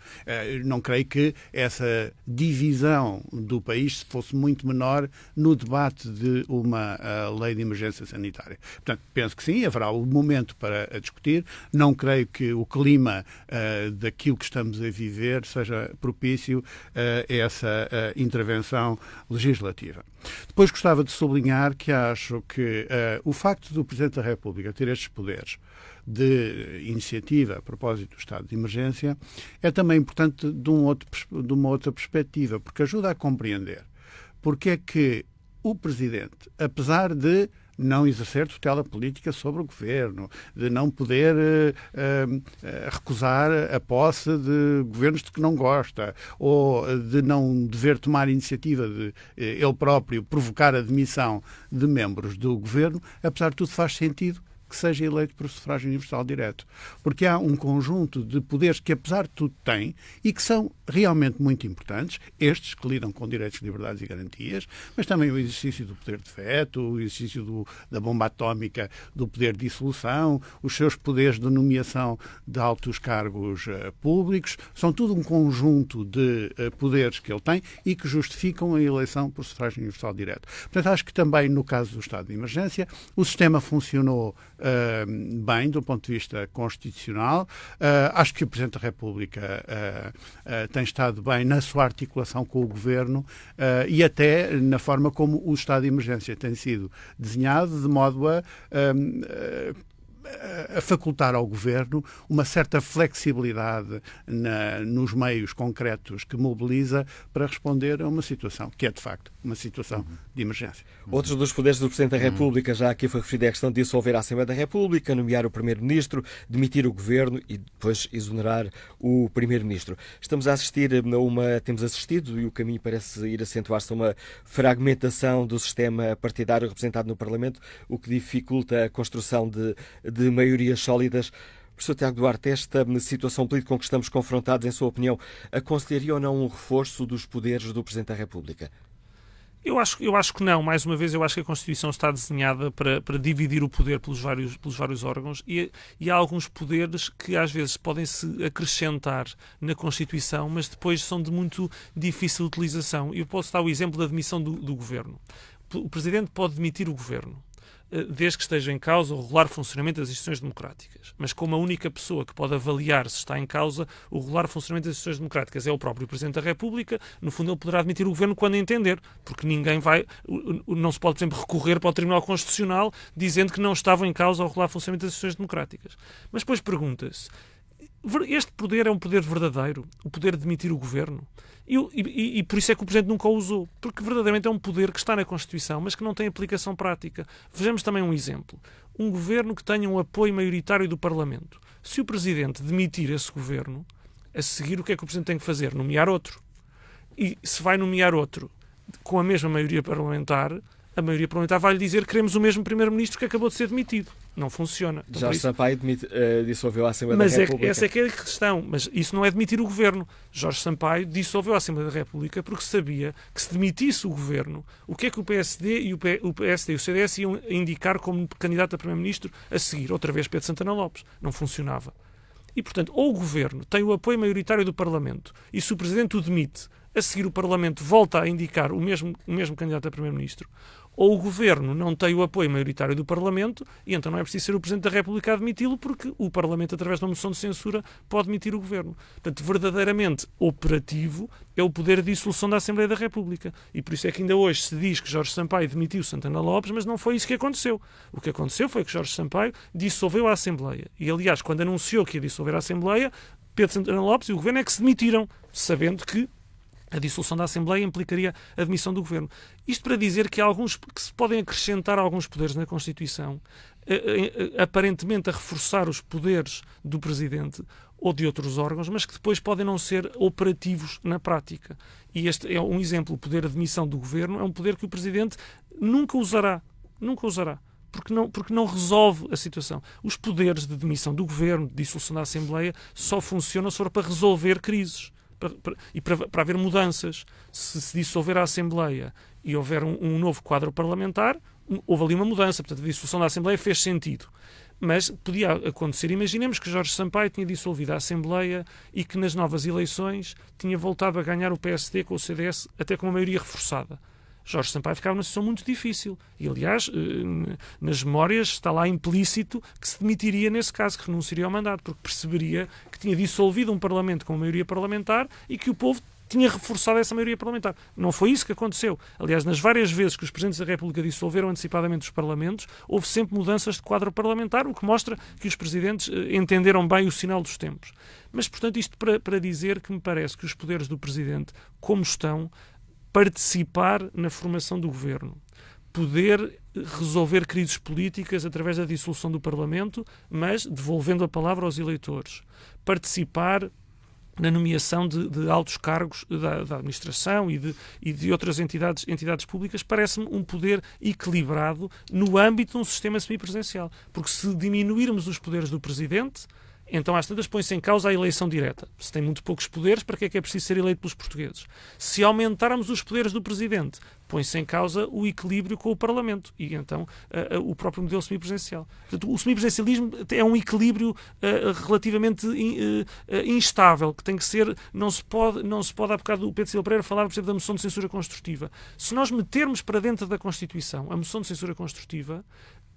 não creio que essa divisão do país fosse muito menor no debate de uma lei de emergência sanitária. Portanto, penso que sim, haverá um momento para a discutir. Não creio que o clima daquilo que estamos a viver seja propício a essa intervenção legislativa. Depois gostava de sublinhar que acho que o facto do Presidente da República ter estes poderes de iniciativa a propósito do estado de emergência é também importante de uma outra perspectiva, porque ajuda a compreender porque é que o Presidente, apesar de não exercer tutela política sobre o governo, de não poder recusar a posse de governos de que não gosta, ou de não dever tomar iniciativa de ele próprio provocar a demissão de membros do governo, apesar de tudo faz sentido que seja eleito por sufrágio universal direto. Porque há um conjunto de poderes que, apesar de tudo, tem e que são realmente muito importantes, estes que lidam com direitos, liberdades e garantias, mas também o exercício do poder de veto, o exercício da bomba atómica, do poder de dissolução, os seus poderes de nomeação de altos cargos públicos, são tudo um conjunto de poderes que ele tem e que justificam a eleição por sufrágio universal direto. Portanto, acho que também no caso do estado de emergência, o sistema funcionou bem do ponto de vista constitucional. Acho que o Presidente da República tem estado bem na sua articulação com o Governo e até na forma como o estado de emergência tem sido desenhado, de modo a facultar ao Governo uma certa flexibilidade nos meios concretos que mobiliza para responder a uma situação que é, de facto, uma situação de emergência. Outros dos poderes do Presidente da República, já aqui foi referido, é a questão de dissolver a Assembleia da República, nomear o Primeiro-Ministro, demitir o Governo e depois exonerar o Primeiro-Ministro. Temos assistido, e o caminho parece ir acentuar-se a uma fragmentação do sistema partidário representado no Parlamento, o que dificulta a construção de maiorias sólidas. Professor Tiago Duarte, esta situação política com que estamos confrontados, em sua opinião, aconselharia ou não um reforço dos poderes do Presidente da República? Eu acho que não. Mais uma vez, eu acho que a Constituição está desenhada para dividir o poder pelos vários órgãos e há alguns poderes que às vezes podem-se acrescentar na Constituição, mas depois são de muito difícil utilização. Eu posso dar o exemplo da demissão do Governo. O Presidente pode demitir o Governo, desde que esteja em causa o regular funcionamento das instituições democráticas. Mas como a única pessoa que pode avaliar se está em causa o regular funcionamento das instituições democráticas é o próprio Presidente da República, no fundo ele poderá admitir o Governo quando entender, porque não se pode, por exemplo, recorrer para o Tribunal Constitucional dizendo que não estavam em causa o regular funcionamento das instituições democráticas. Mas depois pergunta-se, este poder é um poder verdadeiro? O poder de demitir o Governo? E por isso é que o Presidente nunca o usou. Porque verdadeiramente é um poder que está na Constituição, mas que não tem aplicação prática. Vejamos também um exemplo. Um Governo que tenha um apoio maioritário do Parlamento. Se o Presidente demitir esse Governo, a seguir o que é que o Presidente tem que fazer? Nomear outro. E se vai nomear outro com a mesma maioria parlamentar, a maioria parlamentar vai-lhe dizer que queremos o mesmo Primeiro-Ministro que acabou de ser demitido. Não funciona. Então, Jorge Sampaio dissolveu a Assembleia da República. Mas essa é que é a questão. Mas isso não é demitir o Governo. Jorge Sampaio dissolveu a Assembleia da República porque sabia que se demitisse o Governo, o que é que o PSD e o CDS iam indicar como candidato a Primeiro-Ministro a seguir? Outra vez Pedro Santana Lopes. Não funcionava. E, portanto, ou o Governo tem o apoio maioritário do Parlamento e se o Presidente o demite, a seguir o Parlamento volta a indicar o mesmo candidato a Primeiro-Ministro, ou o Governo não tem o apoio maioritário do Parlamento e então não é preciso ser o Presidente da República a admiti-lo porque o Parlamento, através de uma moção de censura, pode demitir o Governo. Portanto, verdadeiramente operativo é o poder de dissolução da Assembleia da República. E por isso é que ainda hoje se diz que Jorge Sampaio demitiu Santana Lopes, mas não foi isso que aconteceu. O que aconteceu foi que Jorge Sampaio dissolveu a Assembleia. E, aliás, quando anunciou que ia dissolver a Assembleia, Pedro Santana Lopes e o Governo é que se demitiram, sabendo que a dissolução da Assembleia implicaria a demissão do Governo. Isto para dizer que se podem acrescentar alguns poderes na Constituição, aparentemente a reforçar os poderes do Presidente ou de outros órgãos, mas que depois podem não ser operativos na prática. E este é um exemplo. O poder de demissão do Governo é um poder que o Presidente nunca usará. Nunca usará. Porque não resolve a situação. Os poderes de demissão do Governo, de dissolução da Assembleia, só funcionam se for para resolver crises. E para haver mudanças. Se dissolver a Assembleia e houver um novo quadro parlamentar, houve ali uma mudança. Portanto, a dissolução da Assembleia fez sentido. Mas podia acontecer, imaginemos que Jorge Sampaio tinha dissolvido a Assembleia e que nas novas eleições tinha voltado a ganhar o PSD com o CDS até com uma maioria reforçada. Jorge Sampaio ficava numa situação muito difícil. E, aliás, nas memórias está lá implícito que se demitiria nesse caso, que renunciaria ao mandato, porque perceberia que tinha dissolvido um Parlamento com uma maioria parlamentar e que o povo tinha reforçado essa maioria parlamentar. Não foi isso que aconteceu. Aliás, nas várias vezes que os Presidentes da República dissolveram antecipadamente os Parlamentos, houve sempre mudanças de quadro parlamentar, o que mostra que os Presidentes entenderam bem o sinal dos tempos. Mas, portanto, isto para dizer que me parece que os poderes do Presidente, como estão, participar na formação do Governo, poder resolver crises políticas através da dissolução do Parlamento, mas devolvendo a palavra aos eleitores, participar na nomeação de altos cargos da administração e de outras entidades públicas, parece-me um poder equilibrado no âmbito de um sistema semipresidencial. Porque se diminuirmos os poderes do Presidente, então às tantas põe-se em causa a eleição direta. Se tem muito poucos poderes, para que é preciso ser eleito pelos portugueses? Se aumentarmos os poderes do Presidente, põe-se em causa o equilíbrio com o Parlamento e então o próprio modelo semipresidencial. Portanto, o semipresidencialismo é um equilíbrio relativamente instável, que tem que ser, não se pode, há bocado o Pedro Silva Pereira falava, por exemplo, da moção de censura construtiva. Se nós metermos para dentro da Constituição a moção de censura construtiva,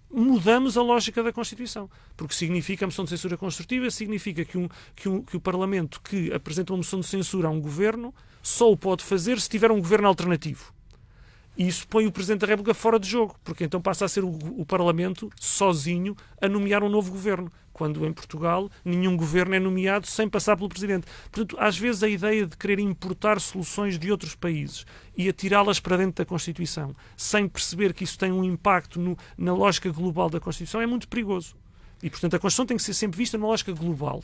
mudamos a lógica da Constituição, porque significa, a moção de censura construtiva significa que o Parlamento que apresenta uma moção de censura a um governo só o pode fazer se tiver um governo alternativo. E isso põe o Presidente da República fora de jogo, porque então passa a ser o Parlamento sozinho a nomear um novo governo, quando em Portugal nenhum governo é nomeado sem passar pelo Presidente. Portanto, às vezes a ideia de querer importar soluções de outros países e atirá-las para dentro da Constituição, sem perceber que isso tem um impacto na lógica global da Constituição, é muito perigoso. E, portanto, a Constituição tem que ser sempre vista numa lógica global.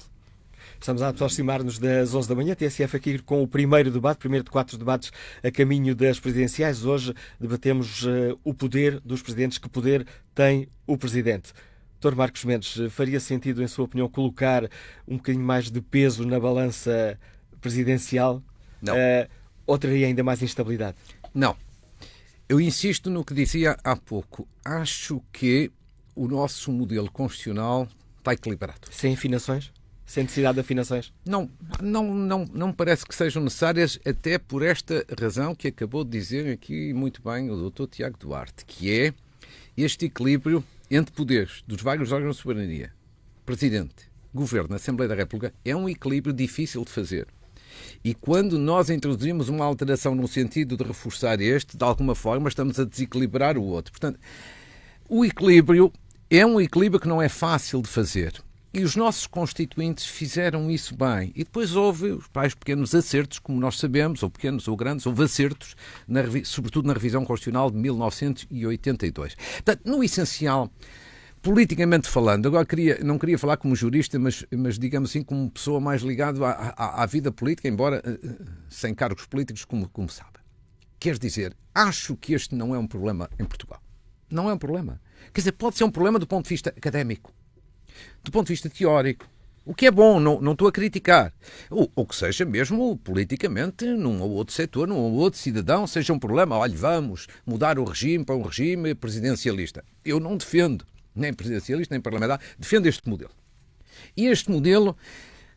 Estamos a aproximar-nos das 11 da manhã, TSF aqui com o primeiro debate, primeiro de 4 debates a caminho das presidenciais. Hoje debatemos o poder dos presidentes, que poder tem o Presidente. Dr. Marcos Mendes, faria sentido, em sua opinião, colocar um bocadinho mais de peso na balança presidencial? Não. Ou traria ainda mais instabilidade? Não. Eu insisto no que dizia há pouco. Acho que o nosso modelo constitucional está equilibrado. Sem afinações? Sem necessidade de afinações? Não me parece que sejam necessárias, até por esta razão que acabou de dizer aqui muito bem o Dr. Tiago Duarte, que é este equilíbrio entre poderes dos vários órgãos de soberania, Presidente, Governo, Assembleia da República, é um equilíbrio difícil de fazer. E quando nós introduzimos uma alteração no sentido de reforçar este, de alguma forma estamos a desequilibrar o outro. Portanto, o equilíbrio é um equilíbrio que não é fácil de fazer. E os nossos constituintes fizeram isso bem. E depois houve os tais pequenos acertos, como nós sabemos, ou pequenos ou grandes, houve acertos, sobretudo na revisão constitucional de 1982. Portanto, no essencial, politicamente falando, agora não queria falar como jurista, mas digamos assim, como pessoa mais ligada à vida política, embora sem cargos políticos, como sabe. Quer dizer, acho que este não é um problema em Portugal. Não é um problema. Quer dizer, pode ser um problema do ponto de vista académico, do ponto de vista teórico, o que é bom, não estou a criticar. Ou que seja mesmo politicamente, num ou outro setor, num ou outro cidadão, seja um problema. Olha, vamos mudar o regime para um regime presidencialista. Eu não defendo, nem presidencialista, nem parlamentar, defendo este modelo. E este modelo,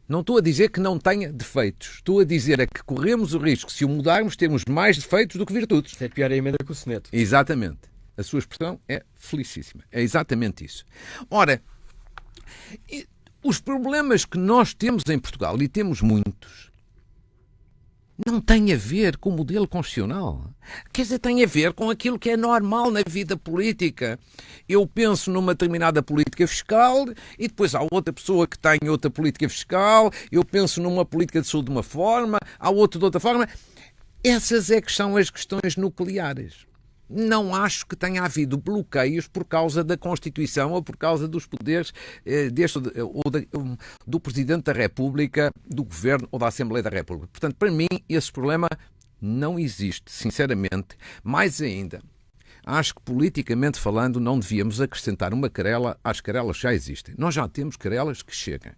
não estou a dizer que não tenha defeitos. Estou a dizer é que corremos o risco, se o mudarmos, termos mais defeitos do que virtudes. É pior a emenda que o soneto. Exatamente. A sua expressão é felicíssima. É exatamente isso. Ora, os problemas que nós temos em Portugal, e temos muitos, não têm a ver com o modelo constitucional. Quer dizer, tem a ver com aquilo que é normal na vida política. Eu penso numa determinada política fiscal e depois há outra pessoa que tem outra política fiscal. Eu penso numa política de saúde de uma forma, há outra de outra forma. Essas é que são as questões nucleares. Não acho que tenha havido bloqueios por causa da Constituição ou por causa dos poderes do Presidente da República, do Governo ou da Assembleia da República. Portanto, para mim, esse problema não existe, sinceramente. Mais ainda, acho que politicamente falando não devíamos acrescentar uma querela às querelas que já existem. Nós já temos querelas que cheguem.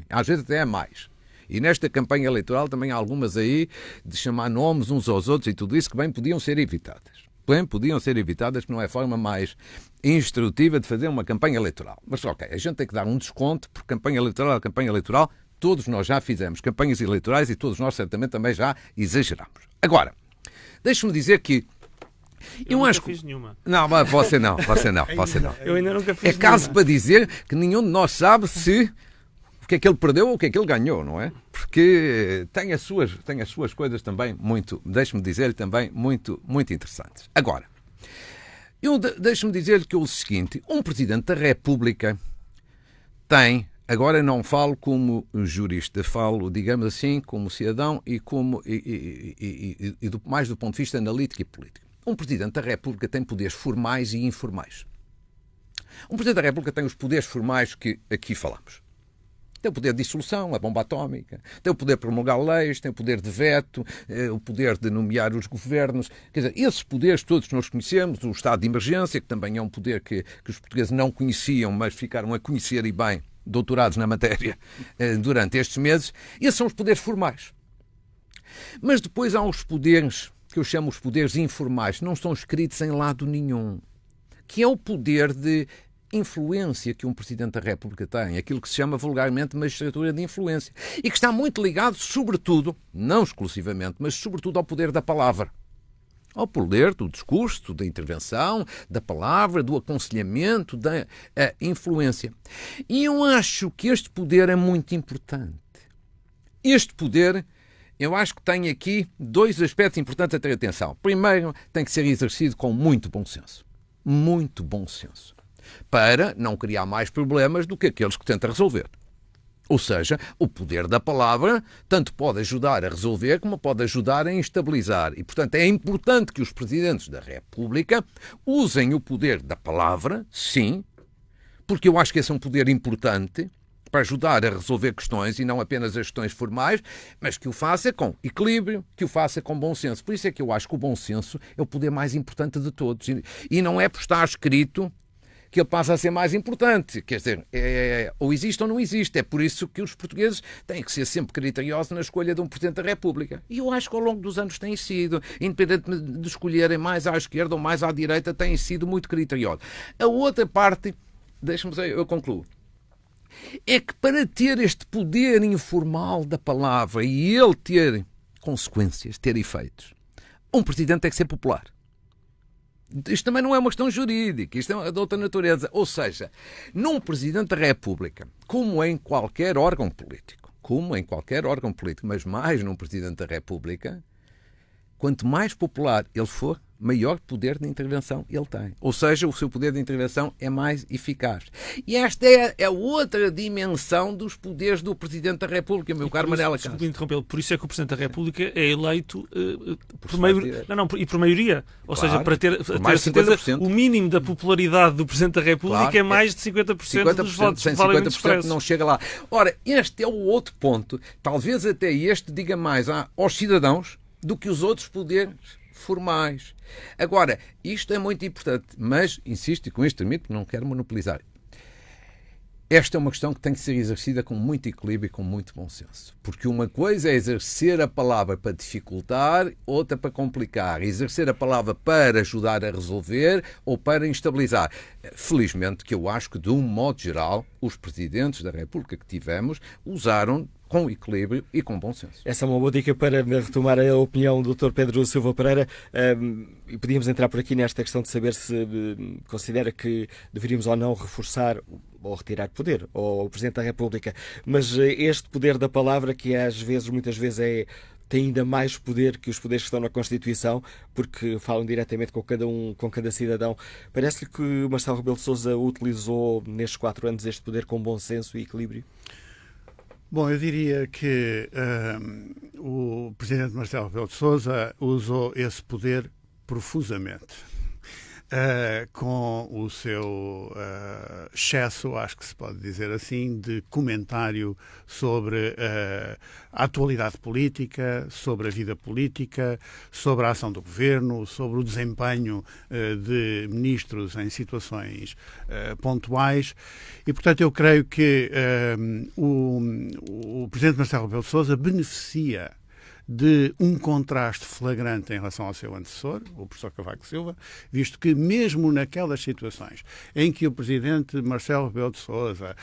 Às vezes até é mais. E nesta campanha eleitoral também há algumas aí de chamar nomes uns aos outros e tudo isso que bem podiam ser evitadas. Que não é a forma mais instrutiva de fazer uma campanha eleitoral. Mas ok, a gente tem que dar um desconto, porque campanha eleitoral, todos nós já fizemos campanhas eleitorais e todos nós certamente também já exageramos. Agora, deixe-me dizer que eu nunca fiz nenhuma. Não, mas você não. Eu ainda nunca fiz nenhuma. É caso nenhuma. para dizer que nenhum de nós sabe se o que é que ele perdeu ou o que é que ele ganhou, não é? Porque tem as suas coisas também muito, deixe-me dizer-lhe, também muito, muito interessantes. Agora, deixe-me dizer-lhe que é o seguinte, um Presidente da República tem, agora não falo como jurista, falo, digamos assim, como cidadão e mais do ponto de vista analítico e político. Um Presidente da República tem poderes formais e informais. Um Presidente da República tem os poderes formais que aqui falamos. Tem o poder de dissolução, a bomba atómica, tem o poder de promulgar leis, tem o poder de veto, o poder de nomear os governos. Quer dizer, esses poderes todos nós conhecemos, o estado de emergência, que também é um poder que os portugueses não conheciam, mas ficaram a conhecer e bem, doutorados na matéria, durante estes meses. Esses são os poderes formais. Mas depois há os poderes, que eu chamo os poderes informais, que não estão escritos em lado nenhum, que é o poder de influência que um Presidente da República tem, aquilo que se chama vulgarmente magistratura de influência, e que está muito ligado, sobretudo, não exclusivamente, mas sobretudo ao poder da palavra. Ao poder do discurso, da intervenção, da palavra, do aconselhamento, da influência. E eu acho que este poder é muito importante. Este poder, eu acho que tem aqui dois aspectos importantes a ter atenção. Primeiro, tem que ser exercido com muito bom senso. Muito bom senso. Para não criar mais problemas do que aqueles que tenta resolver. Ou seja, o poder da palavra tanto pode ajudar a resolver como pode ajudar a instabilizar. E, portanto, é importante que os presidentes da República usem o poder da palavra, sim, porque eu acho que esse é um poder importante para ajudar a resolver questões e não apenas as questões formais, mas que o faça com equilíbrio, que o faça com bom senso. Por isso é que eu acho que o bom senso é o poder mais importante de todos. E não é por estar escrito que ele passa a ser mais importante. Quer dizer, ou existe ou não existe. É por isso que os portugueses têm que ser sempre criteriosos na escolha de um Presidente da República. E eu acho que ao longo dos anos têm sido, independentemente de escolherem mais à esquerda ou mais à direita, têm sido muito criteriosos. A outra parte, deixa-me dizer, eu concluo, é que para ter este poder informal da palavra e ele ter consequências, ter efeitos, um Presidente tem que ser popular. Isto também não é uma questão jurídica, isto é de outra natureza. Ou seja, num Presidente da República, como em qualquer órgão político, mas mais num Presidente da República, quanto mais popular ele for, maior poder de intervenção ele tem. Ou seja, o seu poder de intervenção é mais eficaz. E esta é outra dimensão dos poderes do Presidente da República, meu caro Manela Cássio. Desculpe interrompê-lo, por isso é que o Presidente da República é eleito por maioria. Ou Claro, seja, para ter certeza, 50%. o mínimo da popularidade do Presidente da República Claro, é mais de 50% dos votos sem validamente 50% expressos. não chega lá. Ora, este é o outro ponto. Talvez até este diga mais aos cidadãos do que os outros poderes formais. Agora, isto é muito importante, mas, insisto, e com este termino, não quero monopolizar. Esta é uma questão que tem que ser exercida com muito equilíbrio e com muito bom senso. Porque uma coisa é exercer a palavra para dificultar, outra para complicar. Exercer a palavra para ajudar a resolver ou para instabilizar. Felizmente, que eu acho que, de um modo geral, os presidentes da República que tivemos usaram com equilíbrio e com bom senso. Essa é uma boa dica para retomar a opinião do Dr. Pedro Silva Pereira. E podíamos entrar por aqui nesta questão de saber se considera que deveríamos ou não reforçar ou retirar poder ao Presidente da República. Mas este poder da palavra, que muitas vezes tem ainda mais poder que os poderes que estão na Constituição, porque falam diretamente com cada cidadão. Parece-lhe que Marcelo Rebelo de Sousa utilizou nestes 4 anos este poder com bom senso e equilíbrio? Bom, eu diria que o Presidente Marcelo Rebelo de Sousa usou esse poder profusamente. Com o seu excesso, acho que se pode dizer assim, de comentário sobre a atualidade política, sobre a vida política, sobre a ação do governo, sobre o desempenho de ministros em situações pontuais. E, portanto, eu creio que o Presidente Marcelo Rebelo de Sousa beneficia de um contraste flagrante em relação ao seu antecessor, o professor Cavaco Silva, visto que mesmo naquelas situações em que o presidente Marcelo Rebelo de Sousa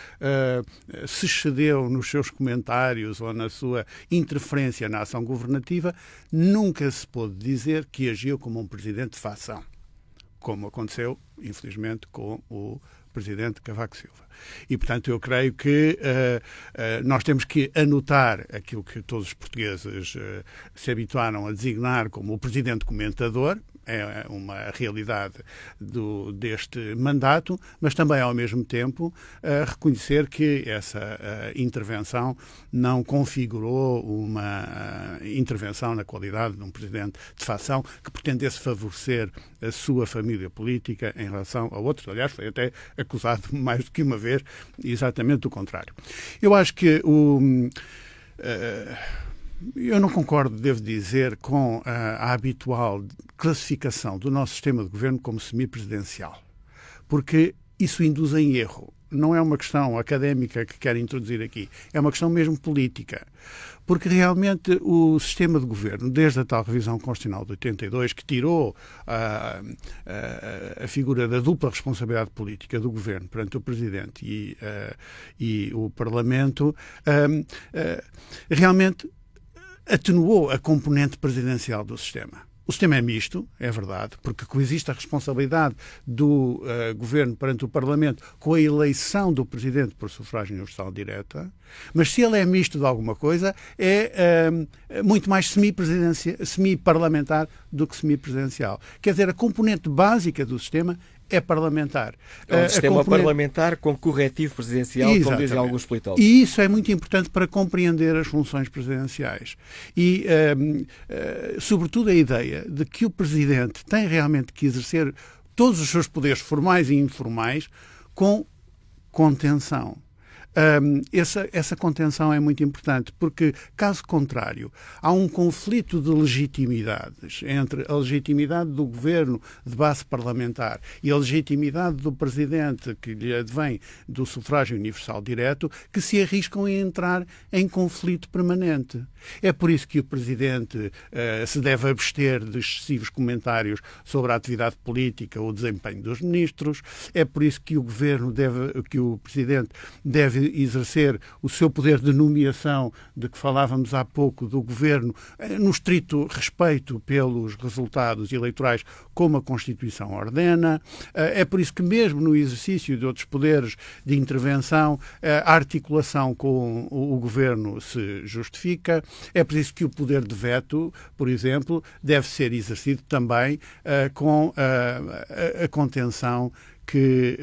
se excedeu nos seus comentários ou na sua interferência na ação governativa, nunca se pôde dizer que agiu como um presidente de facção, como aconteceu, infelizmente, com o presidente Cavaco Silva. E, portanto, eu creio que nós temos que anotar aquilo que todos os portugueses se habituaram a designar como o presidente comentador, é uma realidade deste mandato, mas também, ao mesmo tempo, reconhecer que essa intervenção não configurou uma intervenção na qualidade de um presidente de facção que pretendesse favorecer a sua família política em relação a outros. Aliás, foi até acusado mais do que uma vez exatamente o contrário. Eu acho que eu não concordo, devo dizer, com a habitual classificação do nosso sistema de governo como semipresidencial, porque isso induz em erro. Não é uma questão académica que quero introduzir aqui, é uma questão mesmo política. Porque realmente o sistema de governo, desde a tal revisão constitucional de 82, que tirou a figura da dupla responsabilidade política do governo perante o Presidente e o Parlamento, realmente atenuou a componente presidencial do sistema. O sistema é misto, é verdade, porque coexiste a responsabilidade do governo perante o Parlamento com a eleição do Presidente por sufrágio universal direta, mas se ele é misto de alguma coisa, é muito mais semi-parlamentar do que semi-presidencial. Quer dizer, a componente básica do sistema é parlamentar. É um sistema parlamentar com corretivo presidencial, exatamente, como dizem alguns politólogos. E isso é muito importante para compreender as funções presidenciais. E, sobretudo, a ideia de que o Presidente tem realmente que exercer todos os seus formais e informais com contenção. Essa contenção é muito importante, porque, caso contrário, há um conflito de legitimidades entre a legitimidade do governo de base parlamentar e a legitimidade do Presidente, que lhe advém do sufrágio universal direto, que se arriscam a entrar em conflito permanente. É por isso que o Presidente se deve abster de excessivos comentários sobre a atividade política ou o desempenho dos ministros. É por isso que o Presidente deve exercer o seu poder de nomeação, de que falávamos há pouco, do Governo, no estrito respeito pelos resultados eleitorais, como a Constituição ordena. É por isso que, mesmo no exercício de outros poderes de intervenção, a articulação com o Governo se justifica. É por isso que o poder de veto, por exemplo, deve ser exercido também com a contenção que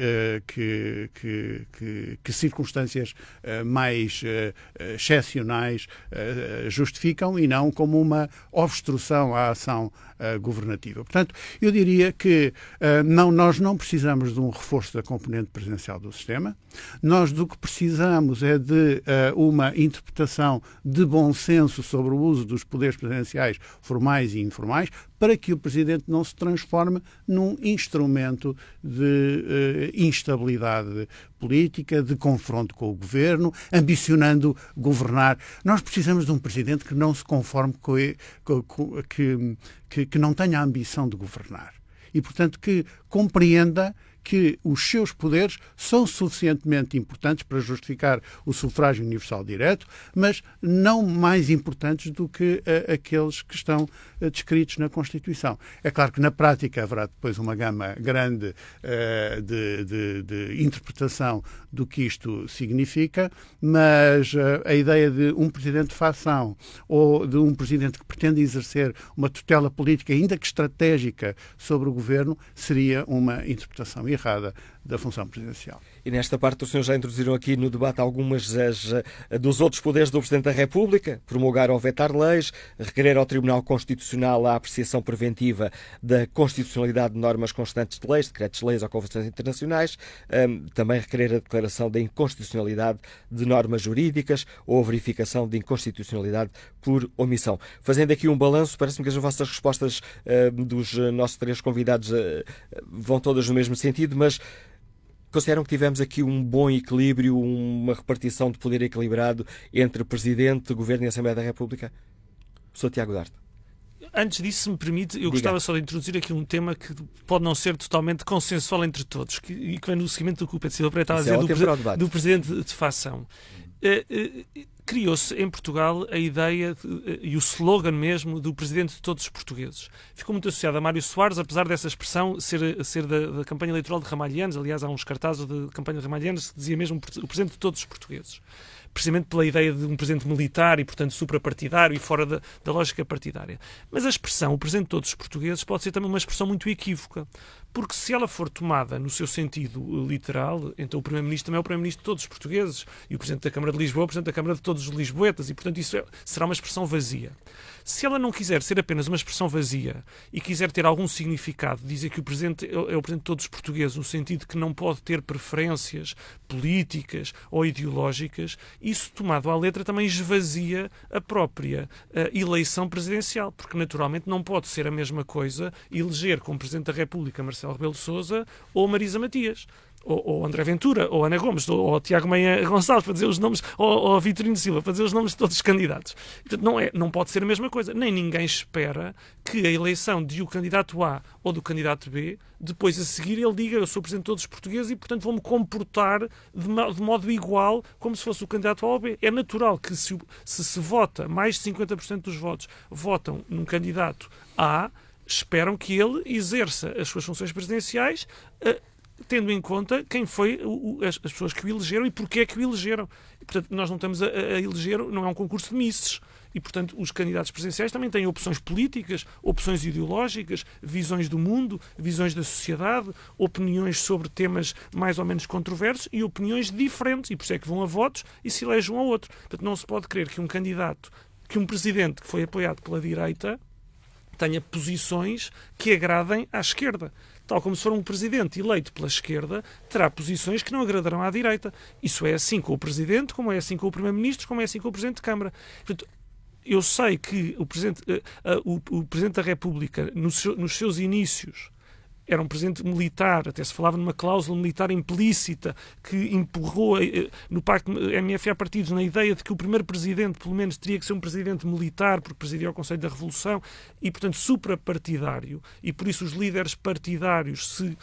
circunstâncias mais excepcionais justificam e não como uma obstrução à ação governativa. Portanto, eu diria que nós não precisamos de um reforço da componente presidencial do sistema. Nós do que precisamos é de uma interpretação de bom senso sobre o uso dos poderes presidenciais formais e informais, para que o Presidente não se transforme num instrumento de instabilidade política, de confronto com o Governo, ambicionando governar. Nós precisamos de um Presidente que não se conforme que não tenha a ambição de governar. E, portanto, que compreenda que os seus poderes são suficientemente importantes para justificar o sufrágio universal direto, mas não mais importantes do que aqueles que estão descritos na Constituição. É claro que na prática haverá depois uma gama grande de interpretação do que isto significa, mas a ideia de um presidente de facção ou de um presidente que pretende exercer uma tutela política, ainda que estratégica, sobre o governo, seria uma interpretação errada da função presidencial. E nesta parte os senhores já introduziram aqui no debate algumas dos outros poderes do Presidente da República: promulgar ou vetar leis, requerer ao Tribunal Constitucional a apreciação preventiva da constitucionalidade de normas constantes de leis, decretos-leis ou convenções internacionais, também requerer a declaração da inconstitucionalidade de normas jurídicas ou a verificação de inconstitucionalidade por omissão. Fazendo aqui um balanço, parece-me que as vossas respostas dos nossos três convidados vão todas no mesmo sentido, mas consideram que tivemos aqui um bom equilíbrio, uma repartição de poder equilibrado entre Presidente, Governo e Assembleia da República? Sr. Tiago Duarte. Antes disso, se me permite, eu gostava só de introduzir aqui um tema que pode não ser totalmente consensual entre todos, e que vem no seguimento do que o Pedro Silva Pereira estava a dizer do Presidente de facção. Criou-se em Portugal a ideia e o slogan mesmo do Presidente de todos os portugueses. Ficou muito associado a Mário Soares, apesar dessa expressão ser da campanha eleitoral de Ramalhianos. Aliás, há uns cartazes de campanha de Ramalhianos que dizia mesmo o Presidente de todos os portugueses. precisamente pela ideia de um presidente militar e, portanto, suprapartidário e fora da lógica partidária. Mas a expressão, o presidente de todos os portugueses, pode ser também uma expressão muito equívoca, porque se ela for tomada no seu sentido literal, então o Primeiro-Ministro também é o Primeiro-Ministro de todos os portugueses e o Presidente da Câmara de Lisboa é o Presidente da Câmara de todos os lisboetas e, portanto, isso será uma expressão vazia. Se ela não quiser ser apenas uma expressão vazia e quiser ter algum significado, dizer que o Presidente é o Presidente de todos os portugueses, no sentido que não pode ter preferências políticas ou ideológicas, isso, tomado à letra, também esvazia a própria eleição presidencial, porque naturalmente não pode ser a mesma coisa eleger como Presidente da República Marcelo Rebelo de Sousa ou Marisa Matias. Ou André Ventura, ou Ana Gomes, ou Tiago Meia Gonçalves, para dizer os nomes, ou Vitorino Silva, para dizer os nomes de todos os candidatos. Portanto, não pode ser a mesma coisa. Nem ninguém espera que a eleição de o candidato A ou do candidato B, depois a seguir ele diga: eu sou Presidente de todos os portugueses e, portanto, vou-me comportar de modo igual como se fosse o candidato A ou B. É natural que se vota, mais de 50% dos votos votam num candidato A, esperam que ele exerça as suas funções presidenciais tendo em conta quem foi as pessoas que o elegeram e porque é que o elegeram. E, portanto, nós não estamos a eleger, não é um concurso de misses. E, portanto, os candidatos presidenciais também têm opções políticas, opções ideológicas, visões do mundo, visões da sociedade, opiniões sobre temas mais ou menos controversos e opiniões diferentes. E por isso é que vão a votos e se elege um ao outro. Portanto, não se pode crer que um candidato, que um presidente que foi apoiado pela direita tenha posições que agradem à esquerda. Tal como se for um presidente eleito pela esquerda, terá posições que não agradarão à direita. Isso é assim com o presidente, como é assim com o primeiro-ministro, como é assim com o presidente de Câmara. Portanto, eu sei que o presidente da República, nos seus inícios, era um presidente militar, até se falava numa cláusula militar implícita que empurrou no Pacto MFA partidos na ideia de que o primeiro presidente, pelo menos, teria que ser um presidente militar, porque presidia o Conselho da Revolução, e, portanto, suprapartidário, e por isso os líderes partidários se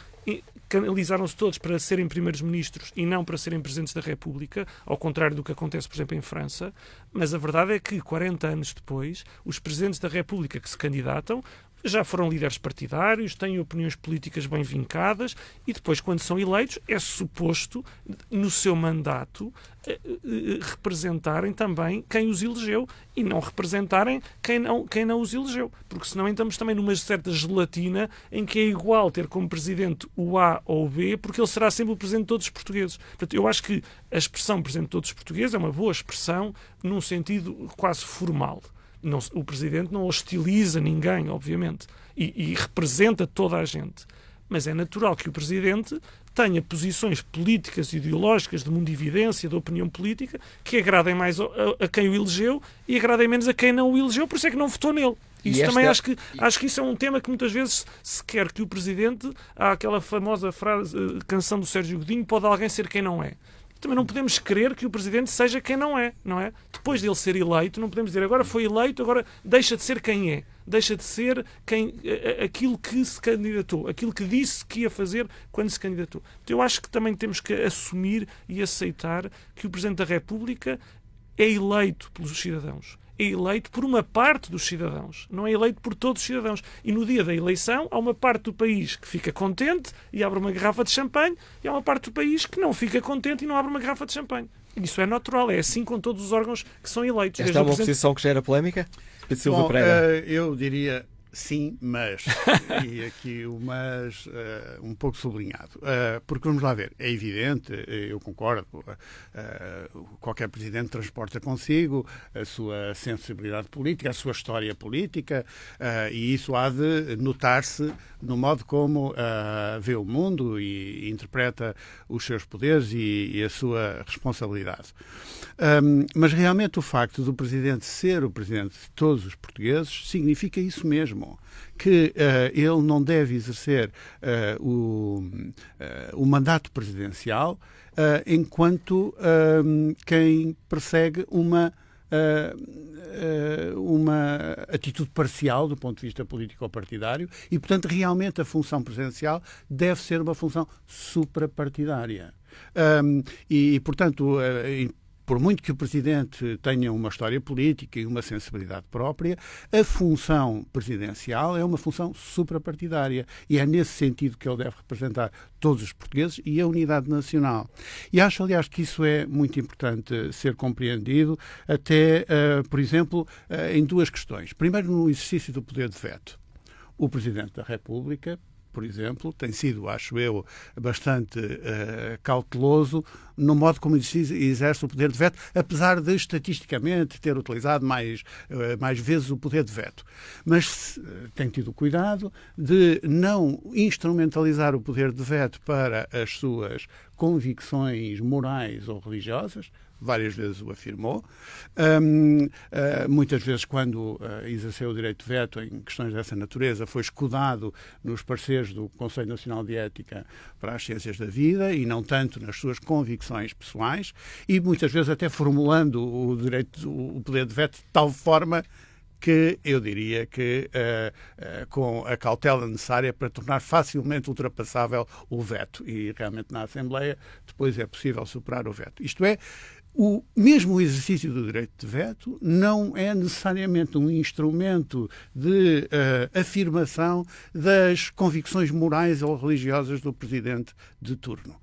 canalizaram-se todos para serem primeiros-ministros e não para serem presidentes da República, ao contrário do que acontece, por exemplo, em França. Mas a verdade é que, 40 anos depois, os presidentes da República que se candidatam já foram líderes partidários, têm opiniões políticas bem vincadas e depois, quando são eleitos, é suposto, no seu mandato, representarem também quem os elegeu e não representarem quem não os elegeu. Porque senão estamos também numa certa gelatina em que é igual ter como presidente o A ou o B, porque ele será sempre o presidente de todos os portugueses. Portanto, eu acho que a expressão presidente de todos os portugueses é uma boa expressão num sentido quase formal. Não, o Presidente não hostiliza ninguém, obviamente, e representa toda a gente. Mas é natural que o Presidente tenha posições políticas e ideológicas de mundividência, de opinião política, que agradem mais a quem o elegeu e agradem menos a quem não o elegeu, por isso é que não votou nele. Isso também acho que isso é um tema que muitas vezes se quer que o Presidente, há aquela famosa frase, canção do Sérgio Godinho, pode alguém ser quem não é. Também não podemos querer que o Presidente seja quem não é, não é? Depois dele ser eleito, não podemos dizer agora foi eleito, agora deixa de ser quem é. Deixa de ser aquilo que se candidatou, aquilo que disse que ia fazer quando se candidatou. Então, eu acho que também temos que assumir e aceitar que o Presidente da República é eleito pelos cidadãos. É eleito por uma parte dos cidadãos, não é eleito por todos os cidadãos. E no dia da eleição há uma parte do país que fica contente e abre uma garrafa de champanhe e há uma parte do país que não fica contente e não abre uma garrafa de champanhe. Isso é natural, é assim com todos os órgãos que são eleitos. Esta é uma posição que gera polémica? Pedro Silva Bom, Pereira. eu diria sim, mas. E aqui o mas um pouco sublinhado. Porque vamos lá ver, é evidente, eu concordo, qualquer presidente transporta consigo a sua sensibilidade política, a sua história política, e isso há de notar-se no modo como vê o mundo e interpreta os seus poderes e a sua responsabilidade. Mas realmente o facto do presidente ser o presidente de todos os portugueses significa isso mesmo. Que ele não deve exercer o mandato presidencial enquanto quem persegue uma atitude parcial do ponto de vista político-partidário e, portanto, realmente a função presidencial deve ser uma função suprapartidária. Portanto, por muito que o Presidente tenha uma história política e uma sensibilidade própria, a função presidencial é uma função suprapartidária e é nesse sentido que ele deve representar todos os portugueses e a unidade nacional. E acho, aliás, que isso é muito importante ser compreendido, até, por exemplo, em duas questões. Primeiro, no exercício do poder de veto. O Presidente da República, por exemplo, tem sido, acho eu, bastante cauteloso no modo como exerce o poder de veto, apesar de, estatisticamente, ter utilizado mais vezes o poder de veto. Mas tem tido cuidado de não instrumentalizar o poder de veto para as suas convicções morais ou religiosas. Várias vezes o afirmou. Muitas vezes, quando exerceu o direito de veto em questões dessa natureza, foi escudado nos pareceres do Conselho Nacional de Ética para as Ciências da Vida e não tanto nas suas convicções pessoais, e muitas vezes até formulando o poder de veto de tal forma que eu diria que com a cautela necessária para tornar facilmente ultrapassável o veto. E realmente na Assembleia depois é possível superar o veto. Isto é, mesmo o exercício do direito de veto não é necessariamente um instrumento de afirmação das convicções morais ou religiosas do Presidente de turno.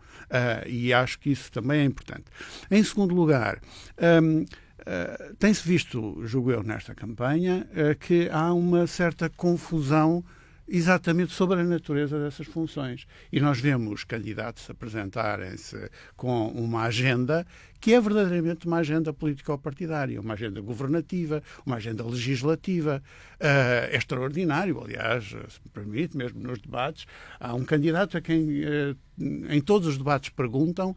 E acho que isso também é importante. Em segundo lugar, tem-se visto, julgo eu, nesta campanha, que há uma certa confusão exatamente sobre a natureza dessas funções. E nós vemos candidatos apresentarem-se com uma agenda que é verdadeiramente uma agenda político-partidária, uma agenda governativa, uma agenda legislativa. É extraordinário, aliás, se me permite, mesmo nos debates, há um candidato a quem em todos os debates perguntam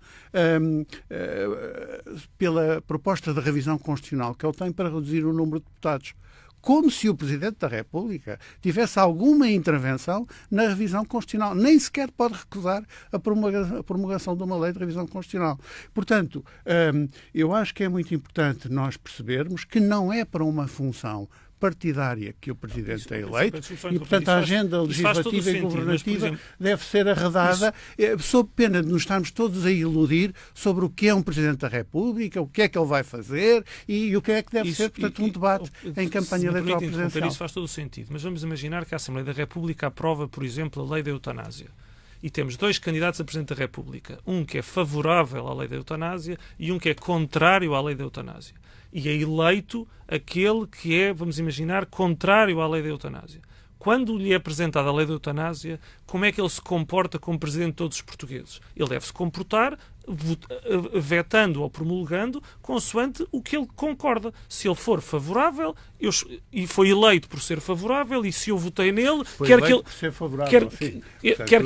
pela proposta de revisão constitucional que ele tem para reduzir o número de deputados. Como se o Presidente da República tivesse alguma intervenção na revisão constitucional. Nem sequer pode recusar a promulgação de uma lei de revisão constitucional. Portanto, eu acho que é muito importante nós percebermos que não é para uma função partidária que o Presidente é eleito e, portanto, a agenda legislativa e governativa deve ser arredada sob pena de nos estarmos todos a iludir sobre o que é um Presidente da República, o que é que ele vai fazer e o que é que deve ser, portanto, um debate em campanha eleitoral presidencial. Isso faz todo o sentido, mas vamos imaginar que a Assembleia da República aprova, por exemplo, a lei da eutanásia. E temos dois candidatos a Presidente da República. Um que é favorável à lei da eutanásia e um que é contrário à lei da eutanásia. E é eleito aquele que é, vamos imaginar, contrário à lei da eutanásia. Quando lhe é apresentada a lei da eutanásia, como é que ele se comporta como Presidente de todos os portugueses? Ele deve se comportar vetando ou promulgando consoante o que ele concorda. Se ele for favorável, e foi eleito por ser favorável, e se eu votei nele, quer que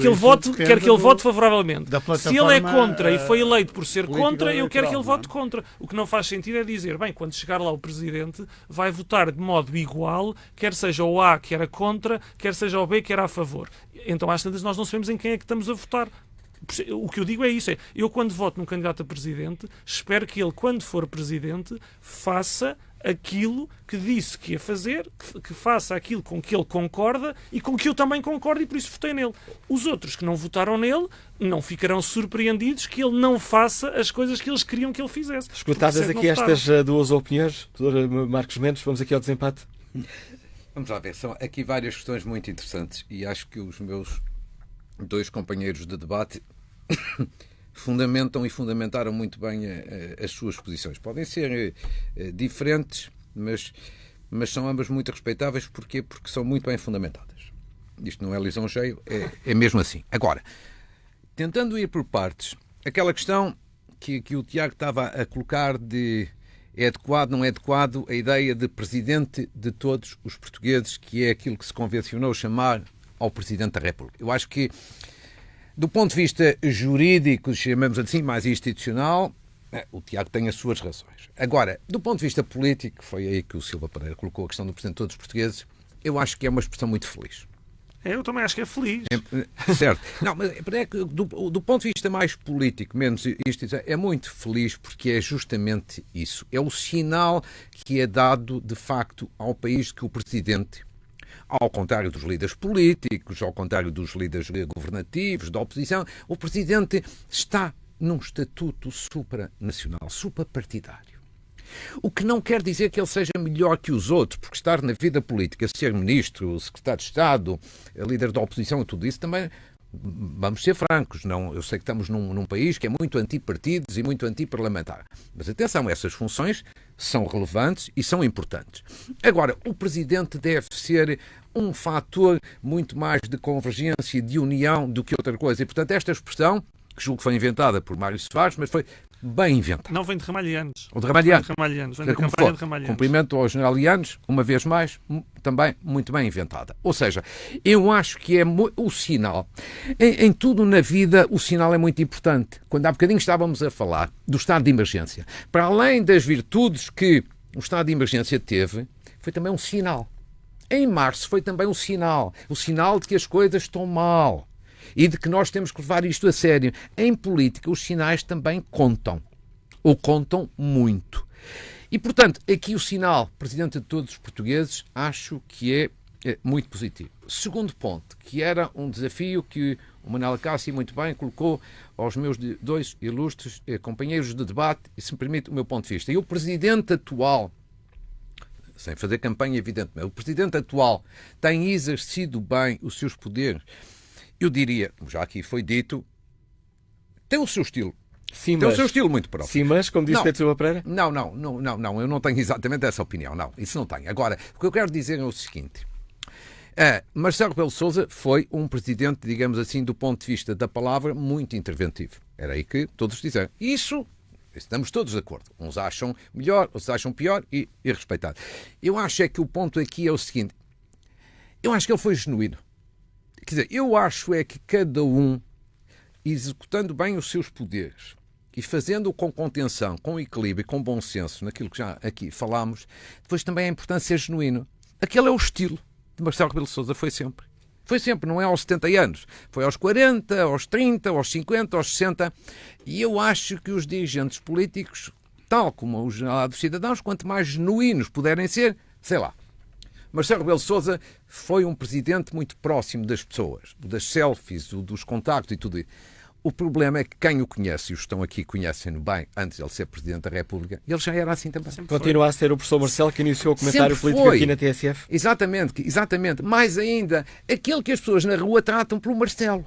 ele vote favoravelmente. Se ele é contra e foi eleito por ser contra, eu quero que ele vote contra. O que não faz sentido é dizer, bem, quando chegar lá o Presidente, vai votar de modo igual, quer seja o A que era contra, quer seja o B que era a favor. Então, às tantas, nós não sabemos em quem é que estamos a votar. O que eu digo é isso, eu quando voto num candidato a Presidente, espero que ele, quando for Presidente, faça aquilo que disse que ia fazer, que faça aquilo com que ele concorda e com que eu também concordo e por isso votei nele. Os outros que não votaram nele não ficarão surpreendidos que ele não faça as coisas que eles queriam que ele fizesse. Escutadas aqui estas duas opiniões, Dr. Marcos Mendes, vamos aqui ao desempate. Vamos lá ver, são aqui várias questões muito interessantes e acho que os meus dois companheiros de debate fundamentam e fundamentaram muito bem as suas posições. Podem ser diferentes, mas são ambas muito respeitáveis. Porquê? Porque são muito bem fundamentadas. Isto não é lisonjeio, é mesmo assim. Agora, tentando ir por partes, aquela questão que o Tiago estava a colocar de é adequado, não é adequado, a ideia de Presidente de todos os portugueses, que é aquilo que se convencionou chamar ao Presidente da República. Eu acho que, do ponto de vista jurídico, chamamos assim, mais institucional, o Tiago tem as suas razões. Agora, do ponto de vista político, foi aí que o Silva Pereira colocou a questão do Presidente de todos os portugueses, eu acho que é uma expressão muito feliz. Eu também acho que é feliz. Certo. Não, mas é que do ponto de vista mais político, menos isto, é muito feliz porque é justamente isso. É o sinal que é dado, de facto, ao país que o Presidente, ao contrário dos líderes políticos, ao contrário dos líderes governativos, da oposição, o Presidente está num estatuto supranacional, suprapartidário. O que não quer dizer que ele seja melhor que os outros, porque estar na vida política, ser ministro, secretário de Estado, líder da oposição e tudo isso também, vamos ser francos, não, eu sei que estamos num país que é muito antipartidos e muito antiparlamentar. Mas atenção, essas funções são relevantes e são importantes. Agora, o Presidente deve ser um fator muito mais de convergência e de união do que outra coisa. E, portanto, esta expressão, que julgo que foi inventada por Mário Soares, mas foi bem inventada. Não vem de Ramalhianos. Ou de Ramalhianos. Vem da campanha de Ramalhianos. Cumprimento ao general Lianos, uma vez mais, também muito bem inventada. Ou seja, eu acho que é o sinal. Em tudo na vida, o sinal é muito importante. Quando há bocadinho estávamos a falar do estado de emergência, para além das virtudes que o estado de emergência teve, foi também um sinal. Em março foi também um sinal. O sinal de que as coisas estão mal. E de que nós temos que levar isto a sério. Em política, os sinais também contam. Ou contam muito. E, portanto, aqui o sinal, Presidente de todos os portugueses, acho que é muito positivo. Segundo ponto, que era um desafio que o Manuel Cássio muito bem colocou aos meus dois ilustres companheiros de debate, e se me permite o meu ponto de vista. E o Presidente atual, sem fazer campanha, evidentemente, o Presidente atual tem exercido bem os seus poderes. Eu diria, já aqui foi dito, tem o seu estilo. Sim, tem o seu estilo muito próprio. Sim, mas, como disse Pedro Silva Pereira? Não, eu não tenho exatamente essa opinião, não. Isso não tenho. Agora, o que eu quero dizer é o seguinte. Marcelo Rebelo de Sousa foi um presidente, digamos assim, do ponto de vista da palavra, muito interventivo. Era aí que todos disseram. Isso, estamos todos de acordo. Uns acham melhor, outros acham pior e respeitado. Eu acho é que o ponto aqui é o seguinte. Eu acho que ele foi genuíno. Quer dizer, eu acho é que cada um, executando bem os seus poderes e fazendo-o com contenção, com equilíbrio e com bom senso, naquilo que já aqui falámos, depois também é importante ser genuíno. Aquele é o estilo de Marcelo Rebelo de Sousa, foi sempre. Foi sempre, não é aos 70 anos. Foi aos 40, aos 30, aos 50, aos 60. E eu acho que os dirigentes políticos, tal como os cidadãos, quanto mais genuínos puderem ser, sei lá. Marcelo Rebelo de Sousa foi um presidente muito próximo das pessoas, das selfies, dos contactos e tudo isso. O problema é que quem o conhece, e os que estão aqui conhecem-no bem, antes de ele ser Presidente da República, ele já era assim também. Continua a ser o professor Marcelo que iniciou o comentário político aqui na TSF? Exatamente. Mais ainda, aquele que as pessoas na rua tratam pelo Marcelo.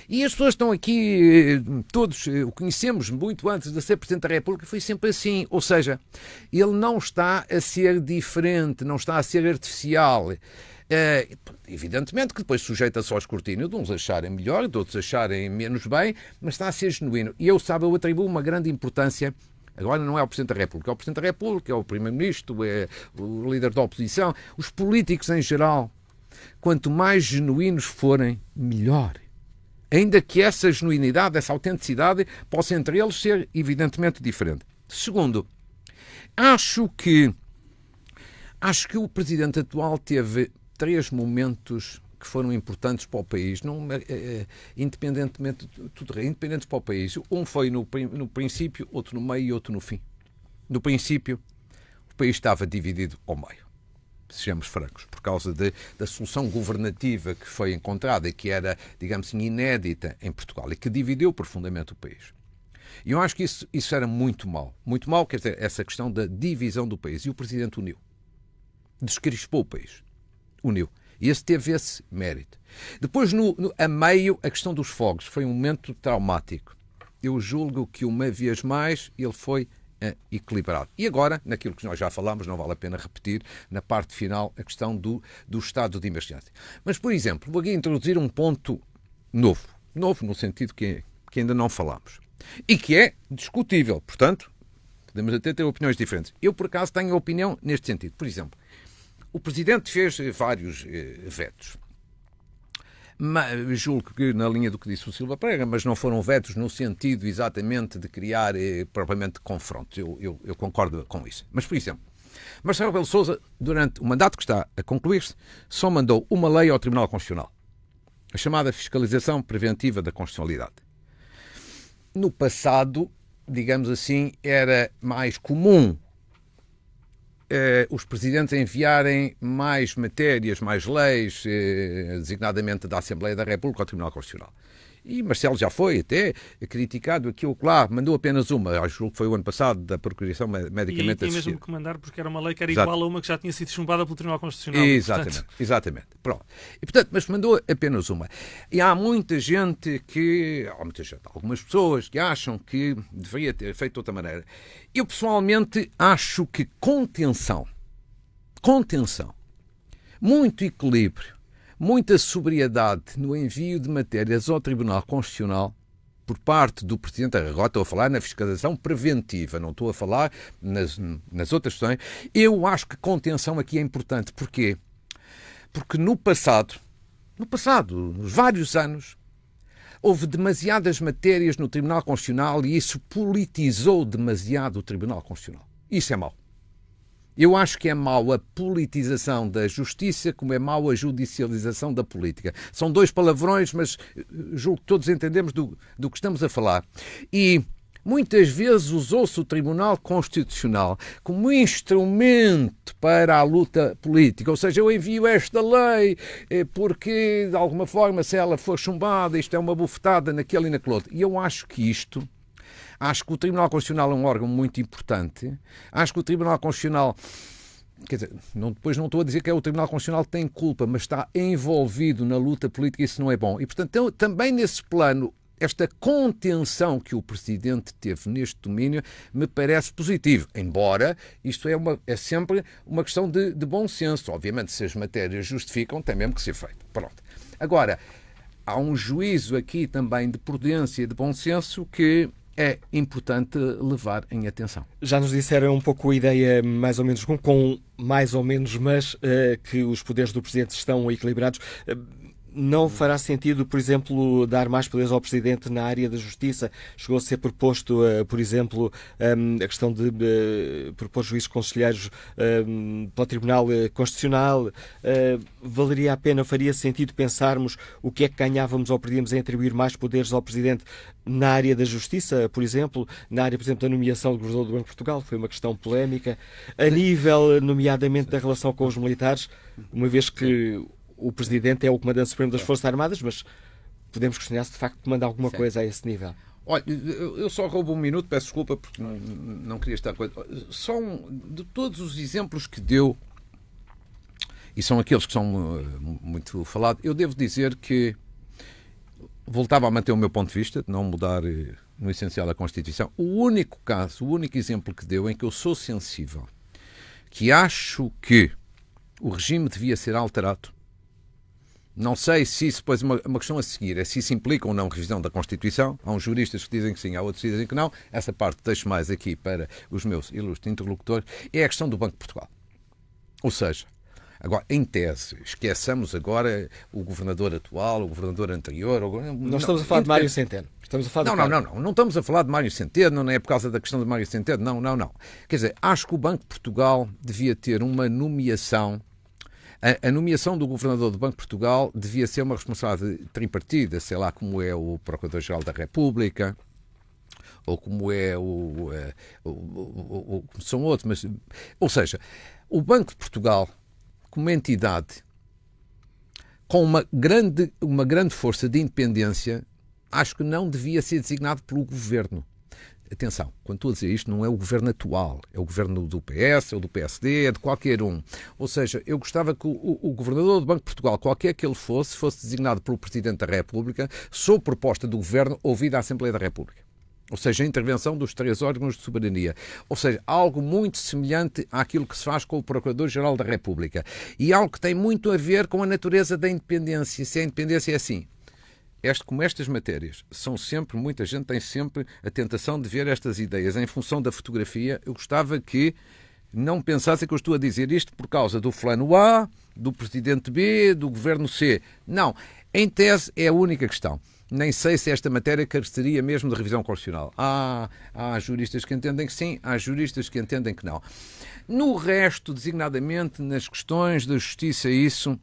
E as pessoas estão aqui, todos o conhecemos muito antes de ser Presidente da República, foi sempre assim. Ou seja, ele não está a ser diferente, não está a ser artificial. Evidentemente que depois sujeita-se ao escrutínio de uns acharem melhor, de outros acharem menos bem, mas está a ser genuíno. E eu atribuo uma grande importância. Agora não é o Presidente da República, é o Presidente da República, é o Primeiro-Ministro, é o líder da oposição, os políticos em geral. Quanto mais genuínos forem, melhor. Ainda que essa genuinidade, essa autenticidade, possa entre eles ser evidentemente diferente. Segundo, acho que o Presidente atual teve 3 momentos que foram importantes para o país, independentemente independentes para o país. Um foi no princípio, outro no meio e outro no fim. No princípio, o país estava dividido ao meio. Sejamos francos, por causa da solução governativa que foi encontrada e que era, digamos assim, inédita em Portugal e que dividiu profundamente o país. E eu acho que isso era muito mau. Muito mau, quer dizer, essa questão da divisão do país. E o Presidente uniu. Descrispou o país. Uniu. E esse teve esse mérito. Depois, a meio, a questão dos fogos. Foi um momento traumático. Eu julgo que, uma vez mais, ele foi equilibrado. E agora, naquilo que nós já falámos, não vale a pena repetir, na parte final, a questão do estado de emergência. Mas, por exemplo, vou aqui introduzir um ponto novo. Novo no sentido que ainda não falámos. E que é discutível. Portanto, podemos até ter opiniões diferentes. Eu, por acaso, tenho opinião neste sentido. Por exemplo, o Presidente fez vários vetos. Mas, julgo que na linha do que disse o Silva Pereira, mas não foram vetos no sentido exatamente de criar propriamente confrontos. Eu concordo com isso. Mas, por exemplo, Marcelo Rebelo de Sousa, durante o mandato que está a concluir-se, só mandou uma lei ao Tribunal Constitucional. A chamada fiscalização preventiva da constitucionalidade. No passado, digamos assim, era mais comum os presidentes enviarem mais matérias, mais leis, designadamente da Assembleia da República ao Tribunal Constitucional. E Marcelo já foi até criticado aquilo que lá, mandou apenas uma, acho que foi o ano passado, da Procuração Medicamente Assistida. E tinha mesmo que mandar porque era uma lei que era igual a uma que já tinha sido chumbada pelo Tribunal Constitucional. Exatamente. Pronto. E, portanto, mas mandou apenas uma. E há muita gente algumas pessoas que acham que deveria ter feito de outra maneira. Eu, pessoalmente, acho que contenção, muito equilíbrio, muita sobriedade no envio de matérias ao Tribunal Constitucional por parte do Presidente. Agora estou a falar na fiscalização preventiva, não estou a falar nas outras questões. Eu acho que contenção aqui é importante. Porquê? Porque no passado, nos vários anos, houve demasiadas matérias no Tribunal Constitucional e isso politizou demasiado o Tribunal Constitucional. Isso é mau. Eu acho que é mau a politização da justiça, como é mau a judicialização da política. São dois palavrões, mas julgo que todos entendemos do que estamos a falar. E muitas vezes usou-se o Tribunal Constitucional como instrumento para a luta política. Ou seja, eu envio esta lei porque, de alguma forma, se ela for chumbada, isto é uma bufetada naquele e naquele outro. E eu acho que acho que o Tribunal Constitucional é um órgão muito importante. Acho que o Tribunal Constitucional, quer dizer, depois não estou a dizer que é o Tribunal Constitucional que tem culpa, mas está envolvido na luta política e isso não é bom. E, portanto, também nesse plano, esta contenção que o Presidente teve neste domínio me parece positivo, embora isto é sempre uma questão de bom senso. Obviamente, se as matérias justificam, tem mesmo que ser feito. Pronto. Agora, há um juízo aqui também de prudência e de bom senso que é importante levar em atenção. Já nos disseram um pouco a ideia, mais ou menos, com mais ou menos, mas que os poderes do Presidente estão equilibrados. Não fará sentido, por exemplo, dar mais poderes ao Presidente na área da Justiça? Chegou a ser proposto, por exemplo, a questão de propor juízes conselheiros para o Tribunal Constitucional. Valeria a pena, faria sentido pensarmos o que é que ganhávamos ou perdíamos em atribuir mais poderes ao Presidente na área da Justiça, por exemplo, na área, por exemplo, da nomeação do Governador do Banco de Portugal, que foi uma questão polémica, a nível, nomeadamente, da relação com os militares, uma vez que o Presidente é o Comandante Supremo das Forças Armadas, mas podemos questionar se de facto manda alguma coisa a esse nível. Olha, eu só roubo um minuto, peço desculpa porque não queria estar com... Só de todos os exemplos que deu, e são aqueles que são muito falados, eu devo dizer que voltava a manter o meu ponto de vista, de não mudar no essencial a Constituição. O único caso, o único exemplo que deu em que eu sou sensível, que acho que o regime devia ser alterado. Não sei se isso, depois, uma questão a seguir, é se isso implica ou não revisão da Constituição. Há uns juristas que dizem que sim, há outros que dizem que não. Essa parte deixo mais aqui para os meus ilustres interlocutores. É a questão do Banco de Portugal. Ou seja, agora, em tese, esqueçamos agora o governador atual, o governador anterior. Não estamos a falar de Mário Centeno. Estamos a falar não estamos a falar de Mário Centeno, não é por causa da questão de Mário Centeno, não. Quer dizer, acho que o Banco de Portugal devia ter uma nomeação. A nomeação do Governador do Banco de Portugal devia ser uma responsabilidade tripartida, sei lá, como é o Procurador-Geral da República, ou como é como são outros, mas, ou seja, o Banco de Portugal, como entidade, com uma grande força de independência, acho que não devia ser designado pelo Governo. Atenção, quando estou a dizer isto, não é o governo atual, é o governo do PS, é o do PSD, é de qualquer um. Ou seja, eu gostava que o governador do Banco de Portugal, qualquer que ele fosse designado pelo Presidente da República, sob proposta do governo, ouvida a Assembleia da República. Ou seja, a intervenção dos 3 órgãos de soberania. Ou seja, algo muito semelhante àquilo que se faz com o Procurador-Geral da República. E algo que tem muito a ver com a natureza da independência. Se a independência é assim. Como estas matérias são sempre, muita gente tem sempre a tentação de ver estas ideias em função da fotografia. Eu gostava que não pensassem que eu estou a dizer isto por causa do fulano A, do presidente B, do governo C. Não. Em tese é a única questão. Nem sei se esta matéria careceria mesmo de revisão constitucional. Há juristas que entendem que sim, há juristas que entendem que não. No resto, designadamente, nas questões da justiça, isso...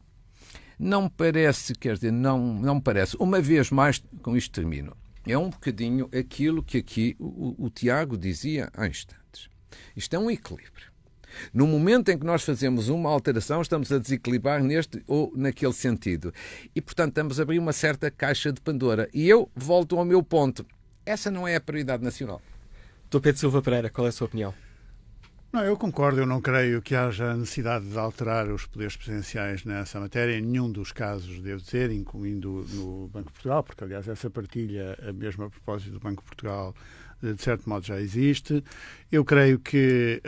Não me parece, não me parece. Uma vez mais, com isto termino, é um bocadinho aquilo que aqui o Tiago dizia há instantes. Isto é um equilíbrio. No momento em que nós fazemos uma alteração, estamos a desequilibrar neste ou naquele sentido. E, portanto, estamos a abrir uma certa caixa de Pandora. E eu volto ao meu ponto. Essa não é a prioridade nacional. Dr. Pedro Silva Pereira, qual é a sua opinião? Não, eu concordo, eu não creio que haja necessidade de alterar os poderes presidenciais nessa matéria, em nenhum dos casos, devo dizer, incluindo no Banco de Portugal, porque, aliás, essa partilha, mesmo a propósito do Banco de Portugal, de certo modo já existe. Eu creio que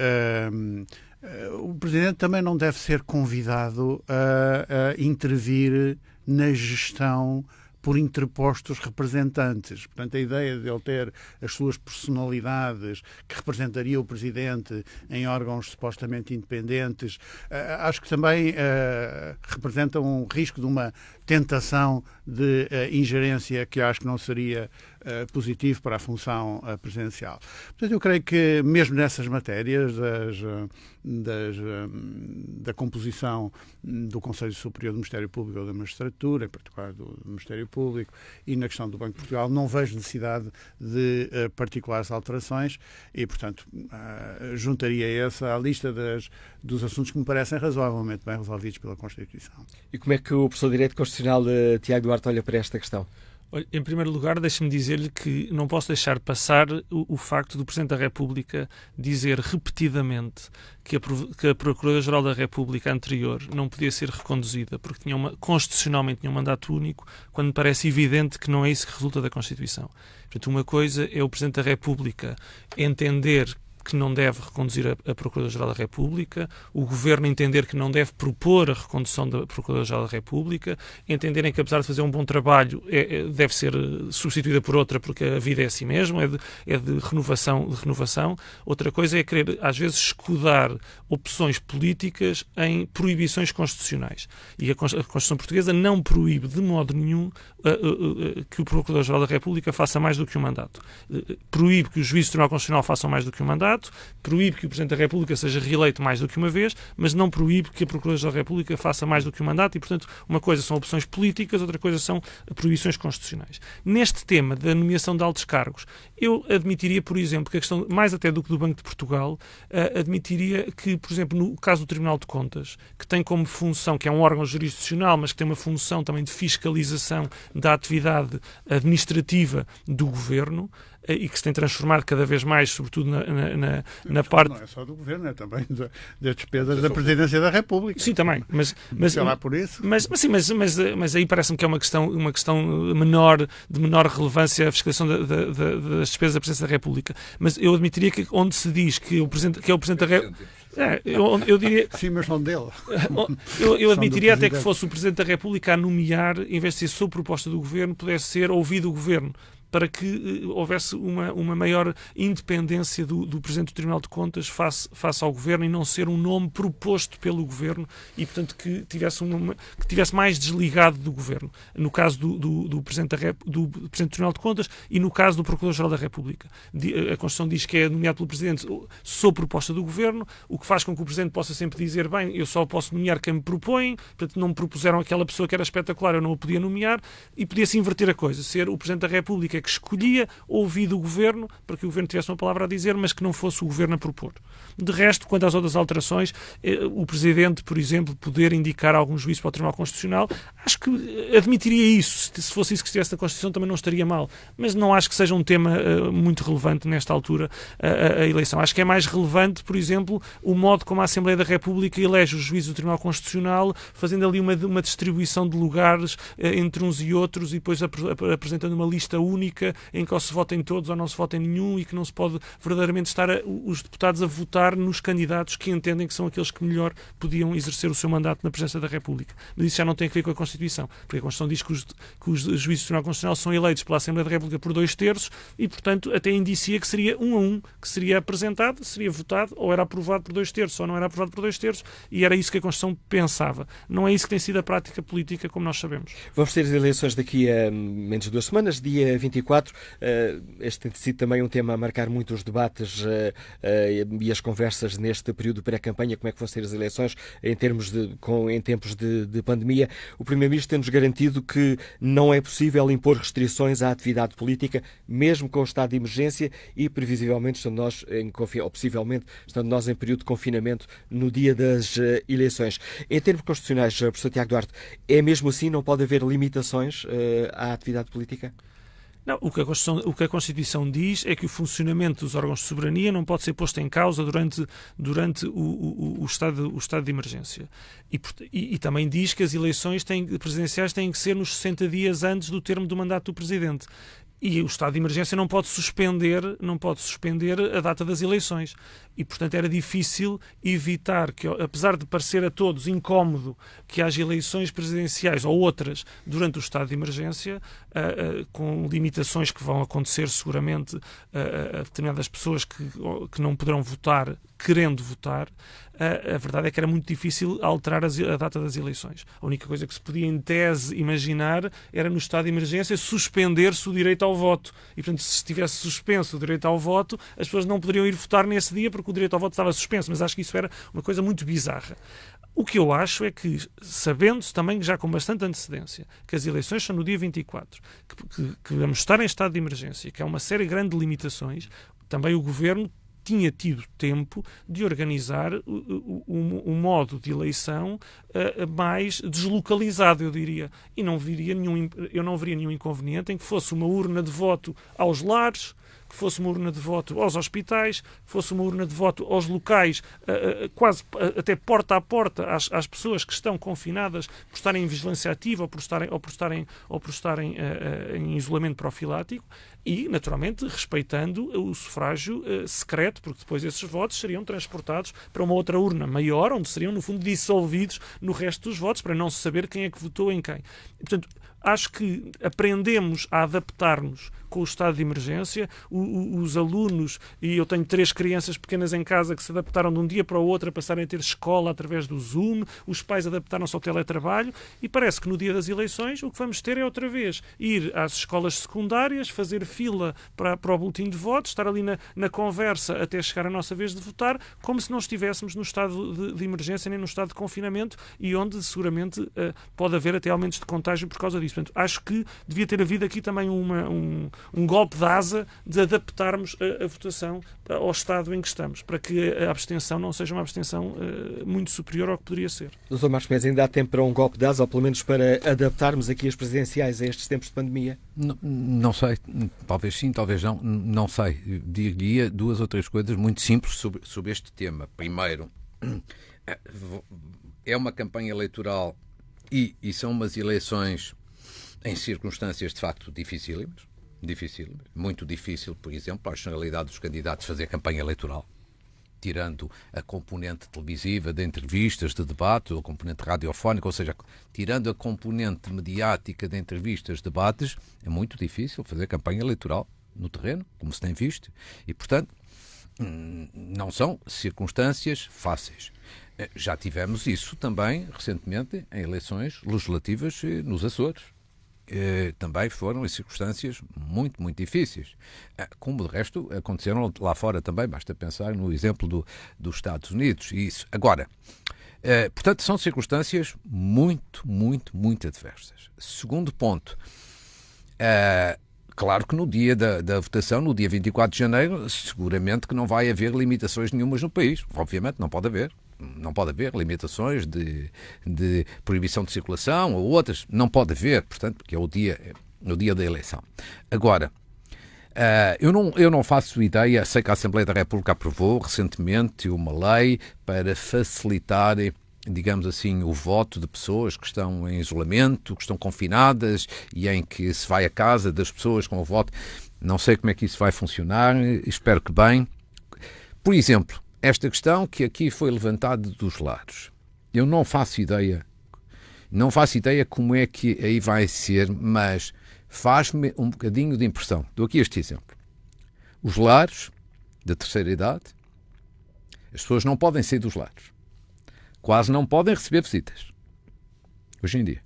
o Presidente também não deve ser convidado a intervir na gestão por interpostos representantes. Portanto, a ideia de ele ter as suas personalidades que representaria o Presidente em órgãos supostamente independentes, acho que também representa um risco de uma tentação de ingerência que acho que não seria positivo para a função presidencial. Portanto, eu creio que mesmo nessas matérias da composição do Conselho Superior do Ministério Público ou da Magistratura, em particular do Ministério Público, e na questão do Banco de Portugal, não vejo necessidade de particulares alterações e, portanto, juntaria essa à lista dos assuntos que me parecem razoavelmente bem resolvidos pela Constituição. E como é que o professor de Direito Constitucional Tiago Duarte olha para esta questão? Em primeiro lugar, deixe-me dizer-lhe que não posso deixar passar o facto do Presidente da República dizer repetidamente que a Procuradora-Geral da República anterior não podia ser reconduzida porque constitucionalmente tinha um mandato único, quando me parece evidente que não é isso que resulta da Constituição. Portanto, uma coisa é o Presidente da República entender que não deve reconduzir a Procuradora-Geral da República, o Governo entender que não deve propor a recondução da Procuradora-Geral da República, entenderem que, apesar de fazer um bom trabalho, deve ser substituída por outra, porque a vida é assim mesmo, é de renovação. Outra coisa é querer, às vezes, escudar opções políticas em proibições constitucionais. E a Constituição Portuguesa não proíbe de modo nenhum que o Procurador-Geral da República faça mais do que um mandato. Proíbe que os juízes do Tribunal Constitucional façam mais do que um mandato, proíbe que o Presidente da República seja reeleito mais do que uma vez, mas não proíbe que a Procuradora da República faça mais do que um mandato e, portanto, uma coisa são opções políticas, outra coisa são proibições constitucionais. Neste tema da nomeação de altos cargos, eu admitiria, por exemplo, que a questão, mais até do que do Banco de Portugal, admitiria que, por exemplo, no caso do Tribunal de Contas, que tem como função, que é um órgão jurisdicional, mas que tem uma função também de fiscalização da atividade administrativa do Governo, e que se tem transformado cada vez mais, sobretudo na parte... Não é só do Governo, é também das despesas da Presidência da República. Sim, também. Mas lá por isso. Mas aí parece-me que é uma questão menor, de menor relevância, a fiscalização das despesas da Presidência da República. Mas eu admitiria que onde se diz que é o Presidente da República... eu diria... Sim, mas não dele. Eu admitiria até que fosse o Presidente da República a nomear, em vez de ser sob proposta do Governo, pudesse ser ouvido o Governo, para que houvesse uma maior independência do Presidente do Tribunal de Contas face ao Governo e não ser um nome proposto pelo Governo e, portanto, que tivesse mais desligado do Governo. No caso do Presidente do Tribunal de Contas e no caso do Procurador-Geral da República. A Constituição diz que é nomeado pelo Presidente sob proposta do Governo, o que faz com que o Presidente possa sempre dizer, bem, eu só posso nomear quem me propõe, portanto, não me propuseram aquela pessoa que era espetacular, eu não o podia nomear, e podia-se inverter a coisa, ser o Presidente da República que escolhia ouvir o Governo, para que o Governo tivesse uma palavra a dizer, mas que não fosse o Governo a propor. De resto, quanto às outras alterações, o Presidente, por exemplo, poder indicar algum juízo para o Tribunal Constitucional, acho que admitiria isso. Se fosse isso que estivesse na Constituição, também não estaria mal. Mas não acho que seja um tema muito relevante nesta altura, a eleição. Acho que é mais relevante, por exemplo, o modo como a Assembleia da República elege os juízes do Tribunal Constitucional, fazendo ali uma distribuição de lugares entre uns e outros e depois apresentando uma lista única em que ou se votem todos ou não se votem nenhum e que não se pode verdadeiramente estar os deputados a votar nos candidatos que entendem que são aqueles que melhor podiam exercer o seu mandato na presidência da República. Mas isso já não tem a ver com a Constituição, porque a Constituição diz que os juízes do Tribunal Constitucional são eleitos pela Assembleia da República por 2/3 e, portanto, até indicia que seria 1 a 1, que seria apresentado, seria votado, ou era aprovado por 2/3 ou não era aprovado por 2/3, e era isso que a Constituição pensava. Não é isso que tem sido a prática política, como nós sabemos. Vamos ter as eleições daqui a menos de 2 semanas, dia 24 24. Este tem sido também um tema a marcar muito os debates e as conversas neste período pré-campanha, como é que vão ser as eleições em tempos de pandemia. O Primeiro-Ministro tem-nos garantido que não é possível impor restrições à atividade política, mesmo com o estado de emergência e, previsivelmente, possivelmente, estando nós em período de confinamento no dia das eleições. Em termos constitucionais, professor Tiago Duarte, é mesmo assim? Não pode haver limitações à atividade política? Não, o que a Constituição diz é que o funcionamento dos órgãos de soberania não pode ser posto em causa durante o estado de emergência. E também diz que as eleições presidenciais têm que ser nos 60 dias antes do termo do mandato do Presidente. E o estado de emergência não pode suspender a data das eleições. E, portanto, era difícil evitar que, apesar de parecer a todos incómodo que haja eleições presidenciais ou outras durante o estado de emergência, com limitações que vão acontecer seguramente a determinadas pessoas que não poderão votar querendo votar, a verdade é que era muito difícil alterar a data das eleições. A única coisa que se podia, em tese, imaginar era, no estado de emergência, suspender-se o direito ao voto. E, portanto, se estivesse suspenso o direito ao voto, as pessoas não poderiam ir votar nesse dia porque o direito ao voto estava suspenso. Mas acho que isso era uma coisa muito bizarra. O que eu acho é que, sabendo-se também já com bastante antecedência que as eleições são no dia 24, que vamos estar em estado de emergência, que há uma série grande de limitações, também o Governo tinha tido tempo de organizar um modo de eleição mais deslocalizado, eu diria. E eu não veria nenhum inconveniente em que fosse uma urna de voto aos lares, que fosse uma urna de voto aos hospitais, que fosse uma urna de voto aos locais, quase até porta a porta, às pessoas que estão confinadas por estarem em vigilância ativa ou por estarem em isolamento profilático, e, naturalmente, respeitando o sufrágio secreto, porque depois esses votos seriam transportados para uma outra urna maior, onde seriam, no fundo, dissolvidos no resto dos votos, para não se saber quem é que votou em quem. E, portanto, acho que aprendemos a adaptar-nos com o estado de emergência. Os alunos, e eu tenho 3 crianças pequenas em casa que se adaptaram de um dia para o outro a passarem a ter escola através do Zoom, os pais adaptaram-se ao teletrabalho, e parece que no dia das eleições o que vamos ter é outra vez ir às escolas secundárias, fazer fila para o boletim de votos, estar ali na conversa até chegar a nossa vez de votar, como se não estivéssemos no estado de emergência nem no estado de confinamento, e onde seguramente pode haver até aumentos de contágio por causa disso. Portanto, acho que devia ter havido aqui também um golpe de asa de adaptarmos a votação ao estado em que estamos, para que a abstenção não seja uma abstenção muito superior ao que poderia ser. Dr. Marcos Menezes, ainda há tempo para um golpe de asa, ou pelo menos para adaptarmos aqui as presidenciais a estes tempos de pandemia? Não sei, talvez sim, talvez não, não sei. Diria 2 ou 3 coisas muito simples sobre este tema. Primeiro, é uma campanha eleitoral e são umas eleições em circunstâncias de facto dificílimas, muito difícil, por exemplo, para a generalidade dos candidatos fazer campanha eleitoral, tirando a componente televisiva de entrevistas, de debate, ou a componente radiofónica, ou seja, tirando a componente mediática de entrevistas, debates, é muito difícil fazer campanha eleitoral no terreno, como se tem visto, e, portanto, não são circunstâncias fáceis. Já tivemos isso também, recentemente, em eleições legislativas nos Açores. Também foram em circunstâncias muito, muito difíceis. Como, de resto, aconteceram lá fora também. Basta pensar no exemplo dos Estados Unidos. E isso. Agora, portanto, são circunstâncias muito, muito, muito adversas. Segundo ponto, claro que no dia da votação, no dia 24 de janeiro, seguramente que não vai haver limitações nenhumas no país. Obviamente não pode haver. Não pode haver limitações de proibição de circulação ou outras. Não pode haver, portanto, porque é o dia da eleição. Agora, eu não faço ideia, sei que a Assembleia da República aprovou recentemente uma lei para facilitar, digamos assim, o voto de pessoas que estão em isolamento, que estão confinadas e em que se vai à casa das pessoas com o voto. Não sei como é que isso vai funcionar, espero que bem. Por exemplo, esta questão que aqui foi levantada dos lares. Eu não faço ideia como é que aí vai ser, mas faz-me um bocadinho de impressão. Dou aqui este exemplo. Os lares da terceira idade, as pessoas não podem sair dos lares. Quase não podem receber visitas. Hoje em dia.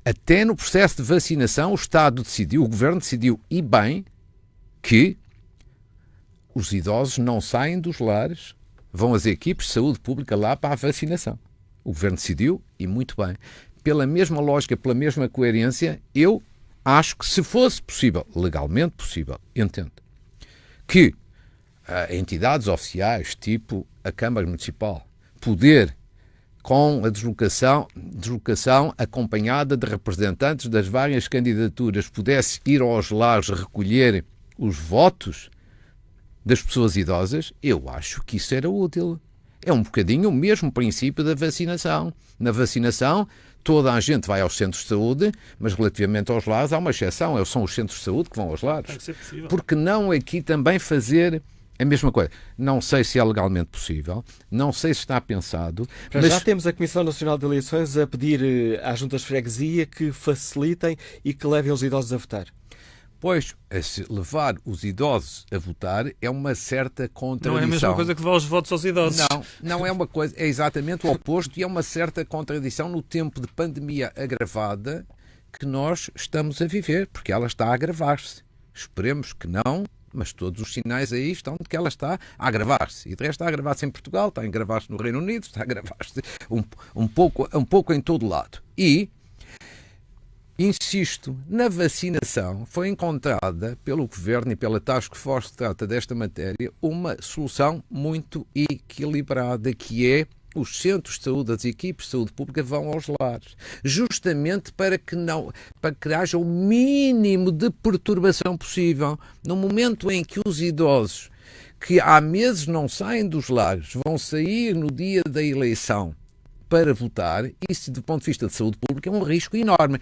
até no processo de vacinação, o Estado decidiu, o Governo decidiu, e bem, que os idosos não saem dos lares, vão as equipes de saúde pública lá para a vacinação. O Governo decidiu, e muito bem. Pela mesma lógica, pela mesma coerência, eu acho que se fosse possível, legalmente possível, entendo, que entidades oficiais, tipo a Câmara Municipal, poder, com a deslocação acompanhada de representantes das várias candidaturas, pudesse ir aos lares recolher os votos das pessoas idosas, eu acho que isso era útil. É um bocadinho o mesmo princípio da vacinação. Na vacinação, toda a gente vai aos centros de saúde, mas relativamente aos lares há uma exceção, são os centros de saúde que vão aos lares. Tem que ser possível. Por que não aqui também fazer a mesma coisa? Não sei se é legalmente possível, não sei se está pensado. Mas já temos a Comissão Nacional de Eleições a pedir às juntas de freguesia que facilitem e que levem os idosos a votar. Pois, levar os idosos a votar é uma certa contradição. Não é a mesma coisa que levar os votos aos idosos. Não é uma coisa, é exatamente o oposto e é uma certa contradição no tempo de pandemia agravada que nós estamos a viver, porque ela está a agravar-se. Esperemos que não, mas todos os sinais aí estão de que ela está a agravar-se. E de resto está a agravar-se em Portugal, está a agravar-se no Reino Unido, está a agravar-se um pouco em todo lado. E insisto, na vacinação foi encontrada pelo Governo e pela Task Force que trata desta matéria uma solução muito equilibrada, que é os centros de saúde, as equipes de saúde pública vão aos lares, justamente para que haja o mínimo de perturbação possível. No momento em que os idosos, que há meses não saem dos lares, vão sair no dia da eleição para votar, isso, do ponto de vista de saúde pública, é um risco enorme.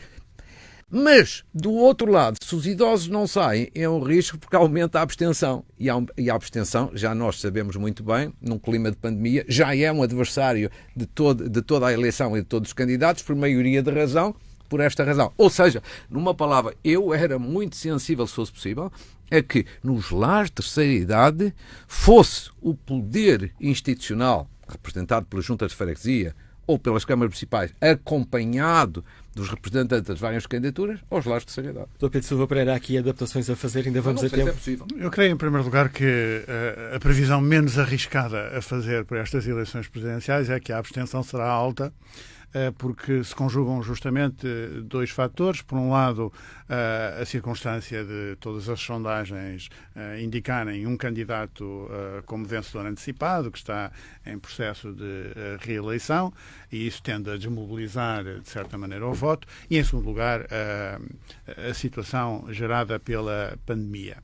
Mas, do outro lado, se os idosos não saem, é um risco porque aumenta a abstenção. E a abstenção, já nós sabemos muito bem, num clima de pandemia, já é um adversário de toda a eleição e de todos os candidatos, por maioria de razão, por esta razão. Ou seja, numa palavra, eu era muito sensível, se fosse possível, a que nos lares de terceira idade fosse o poder institucional, representado pela Junta de Freguesia ou pelas câmaras municipais, acompanhado dos representantes das várias candidaturas, aos lares de terceira idade. Dr. Pedro Silva Pereira, há aqui adaptações a fazer, ainda vamos a tempo. Se é possível. Eu creio, em primeiro lugar, que a previsão menos arriscada a fazer para estas eleições presidenciais é que a abstenção será alta, porque se conjugam justamente dois fatores. Por um lado, a circunstância de todas as sondagens indicarem um candidato como vencedor antecipado, que está em processo de reeleição, e isso tende a desmobilizar, de certa maneira, o voto. E, em segundo lugar, a situação gerada pela pandemia.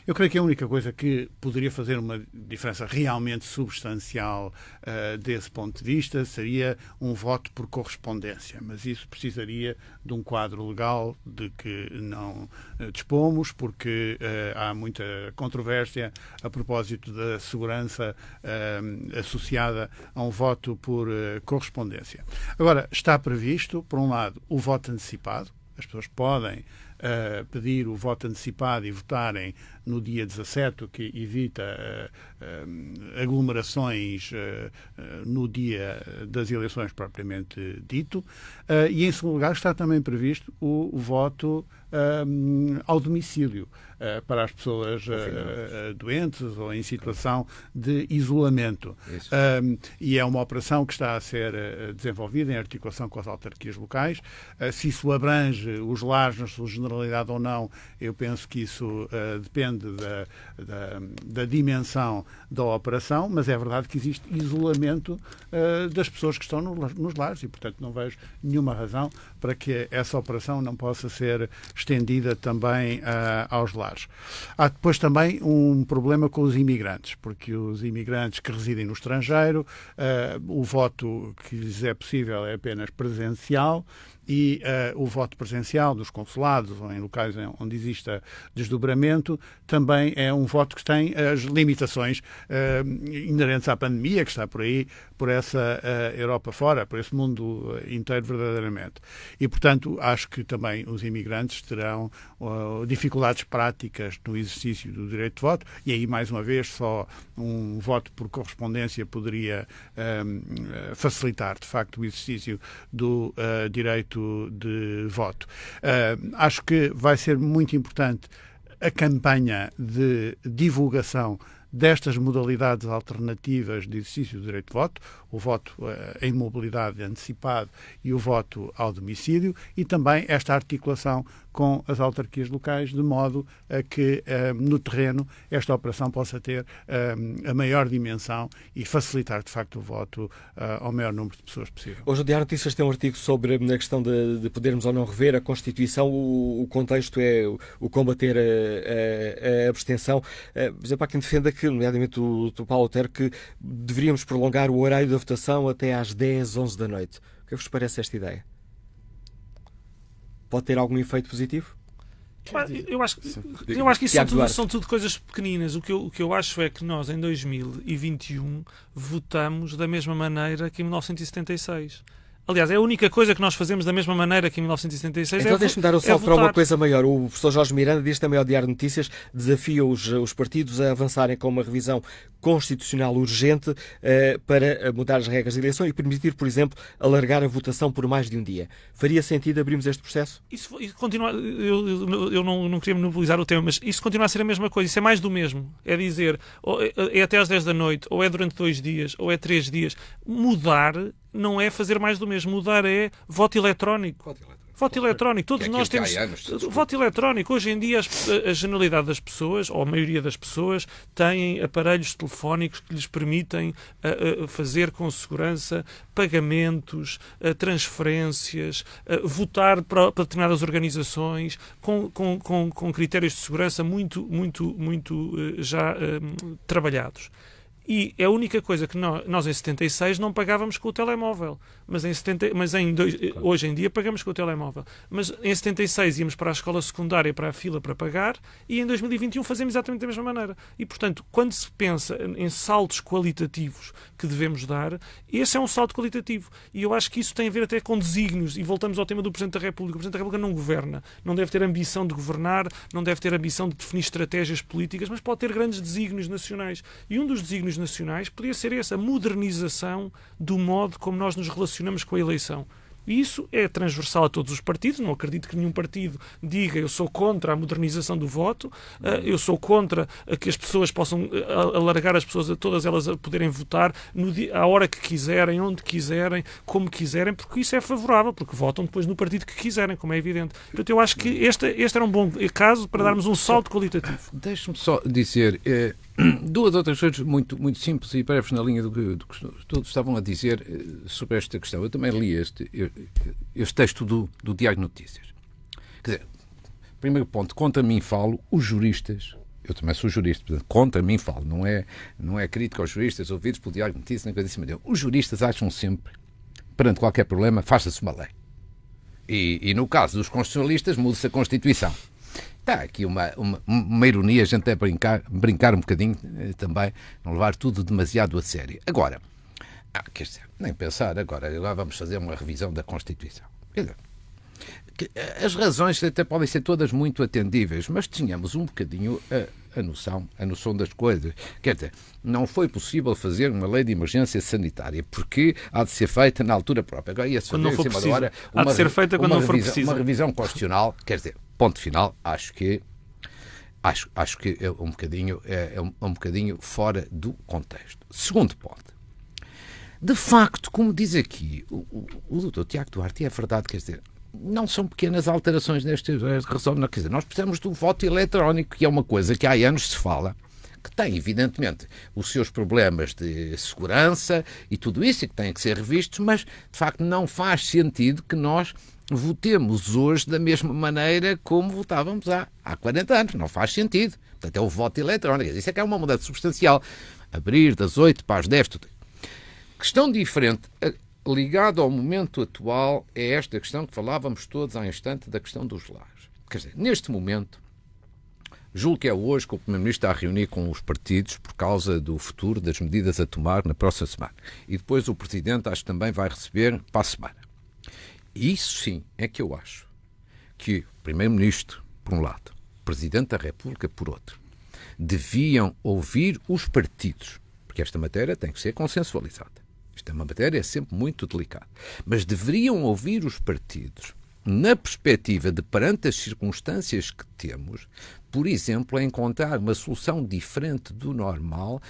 Eu creio que a única coisa que poderia fazer uma diferença realmente substancial desse ponto de vista seria um voto por correspondência, mas isso precisaria de um quadro legal de que não dispomos, porque há muita controvérsia a propósito da segurança associada a um voto por correspondência. Agora, está previsto, por um lado, o voto antecipado. As pessoas podem pedir o voto antecipado e votarem no dia 17, o que evita aglomerações no dia das eleições propriamente dito. E, em segundo lugar, está também previsto o voto ao domicílio para as pessoas doentes ou em situação de isolamento. E é uma operação que está a ser desenvolvida em articulação com as autarquias locais. Se isso abrange os lares na sua generalidade ou não, eu penso que isso depende da dimensão da operação, mas é verdade que existe isolamento das pessoas que estão nos lares e, portanto, não vejo nenhuma razão para que essa operação não possa ser estendida também aos lares. Há depois também um problema com os imigrantes, porque os imigrantes que residem no estrangeiro, o voto que lhes é possível é apenas presencial, e o voto presencial dos consulados ou em locais onde exista desdobramento também é um voto que tem as limitações inerentes à pandemia que está por aí, por essa Europa fora, por esse mundo inteiro verdadeiramente. E, portanto, acho que também os imigrantes terão dificuldades práticas no exercício do direito de voto e aí, mais uma vez, só um voto por correspondência poderia facilitar, de facto, o exercício do direito direito de voto. Acho que vai ser muito importante a campanha de divulgação destas modalidades alternativas de exercício do direito de voto, o voto em mobilidade antecipado e o voto ao domicílio, e também esta articulação com as autarquias locais, de modo a que no terreno esta operação possa ter a maior dimensão e facilitar de facto o voto ao maior número de pessoas possível. Hoje o Diário de Notícias tem um artigo sobre a questão de podermos ou não rever a Constituição. O contexto é o combater a abstenção. Por exemplo, há quem defenda que, nomeadamente o Paulo Otero, que deveríamos prolongar o horário da votação até às 10, 11 da noite. O que vos parece esta ideia? Pode ter algum efeito positivo? Eu acho que isso são tudo coisas pequeninas. O que eu acho é que nós, em 2021, votamos da mesma maneira que em 1976. Aliás, é a única coisa que nós fazemos da mesma maneira que em 1976. Então deixe-me dar o salto para uma coisa maior. O professor Jorge Miranda diz também ao Diário de Notícias, desafia os partidos a avançarem com uma revisão constitucional urgente para mudar as regras de eleição e permitir, por exemplo, alargar a votação por mais de um dia. Faria sentido abrirmos este processo? Isso continua, eu não queria monopolizar o tema, mas isso continua a ser a mesma coisa. Isso é mais do mesmo. É dizer, é até às 10 da noite, ou é durante 2 dias, ou é 3 dias. Mudar não é fazer mais do mesmo. Mudar é voto eletrónico. Voto eletrónico. Todos nós temos voto eletrónico. Hoje em dia a generalidade das pessoas, ou a maioria das pessoas, têm aparelhos telefónicos que lhes permitem fazer com segurança pagamentos, transferências, votar para determinadas organizações com critérios de segurança muito já trabalhados. E é a única coisa que nós em 76 não pagávamos com o telemóvel. Hoje em dia pagamos com o telemóvel. Mas em 76 íamos para a escola secundária, para a fila para pagar, e em 2021 fazemos exatamente da mesma maneira. E, portanto, quando se pensa em saltos qualitativos que devemos dar, esse é um salto qualitativo. E eu acho que isso tem a ver até com desígnios. E voltamos ao tema do Presidente da República. O Presidente da República não governa. Não deve ter ambição de governar, não deve ter ambição de definir estratégias políticas, mas pode ter grandes desígnios nacionais. E um dos desígnios nacionais poderia ser essa, a modernização do modo como nós nos relacionamos com a eleição. E isso é transversal a todos os partidos. Não acredito que nenhum partido diga eu sou contra a modernização do voto, eu sou contra que as pessoas possam alargar as pessoas, a todas elas a poderem votar à hora que quiserem, onde quiserem, como quiserem, porque isso é favorável, porque votam depois no partido que quiserem, como é evidente. Portanto, eu acho que este era um bom caso para darmos um salto qualitativo. Deixe-me só dizer duas outras coisas muito simples e breves na linha do que todos estavam a dizer sobre esta questão. Eu também li este texto do Diário de Notícias. Quer dizer, primeiro ponto, contra mim falo, os juristas, eu também sou jurista, portanto, contra mim falo, não é crítica aos juristas ouvidos pelo Diário de Notícias, nem coisa assim, os juristas acham sempre, perante qualquer problema, faça-se uma lei. E no caso dos constitucionalistas, muda-se a Constituição. Está aqui uma ironia, a gente deve brincar um bocadinho também, não levar tudo demasiado a sério. Agora, quer dizer, nem pensar, agora vamos fazer uma revisão da Constituição. Quer dizer, as razões até podem ser todas muito atendíveis, mas tínhamos um bocadinho a noção das coisas. Quer dizer, não foi possível fazer uma lei de emergência sanitária, porque há de ser feita na altura própria. Agora ia-se fazer em cima da hora há de ser feita quando não for preciso. Uma revisão constitucional, quer dizer, ponto final, acho que é um bocadinho fora do contexto. Segundo ponto. De facto, como diz aqui o Dr. Tiago Duarte, e é verdade, quer dizer, não são pequenas alterações nesta resolve, quer dizer, nós precisamos do voto eletrónico, que é uma coisa que há anos se fala, que tem, evidentemente, os seus problemas de segurança e tudo isso, e que têm que ser revistos, mas, de facto, não faz sentido que nós votemos hoje da mesma maneira como votávamos há 40 anos. Não faz sentido. Portanto, é o voto eletrónico. Isso é que é uma mudança substancial. Abrir das 8 para as 10, tudo. Questão diferente, ligada ao momento atual, é esta questão que falávamos todos há instante, da questão dos lares. Quer dizer, neste momento, julgo que é hoje que o Primeiro-Ministro está a reunir com os partidos por causa do futuro das medidas a tomar na próxima semana. E depois o Presidente acho que também vai receber para a semana. Isso sim é que eu acho que o Primeiro-Ministro, por um lado, o Presidente da República, por outro, deviam ouvir os partidos, porque esta matéria tem que ser consensualizada. Isto é uma matéria sempre muito delicada. Mas deveriam ouvir os partidos na perspectiva de, perante as circunstâncias que temos, por exemplo, encontrar uma solução diferente do normal,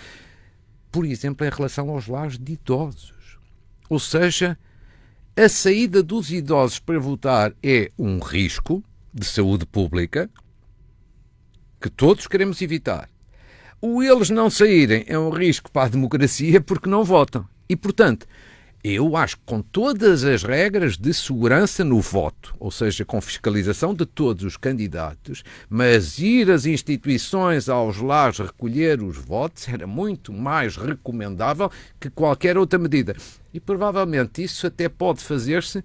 por exemplo, em relação aos lares de idosos. Ou seja, a saída dos idosos para votar é um risco de saúde pública que todos queremos evitar. O eles não saírem é um risco para a democracia porque não votam. E, portanto, eu acho que com todas as regras de segurança no voto, ou seja, com fiscalização de todos os candidatos, mas ir às instituições, aos lares, recolher os votos, era muito mais recomendável que qualquer outra medida. E provavelmente isso até pode fazer-se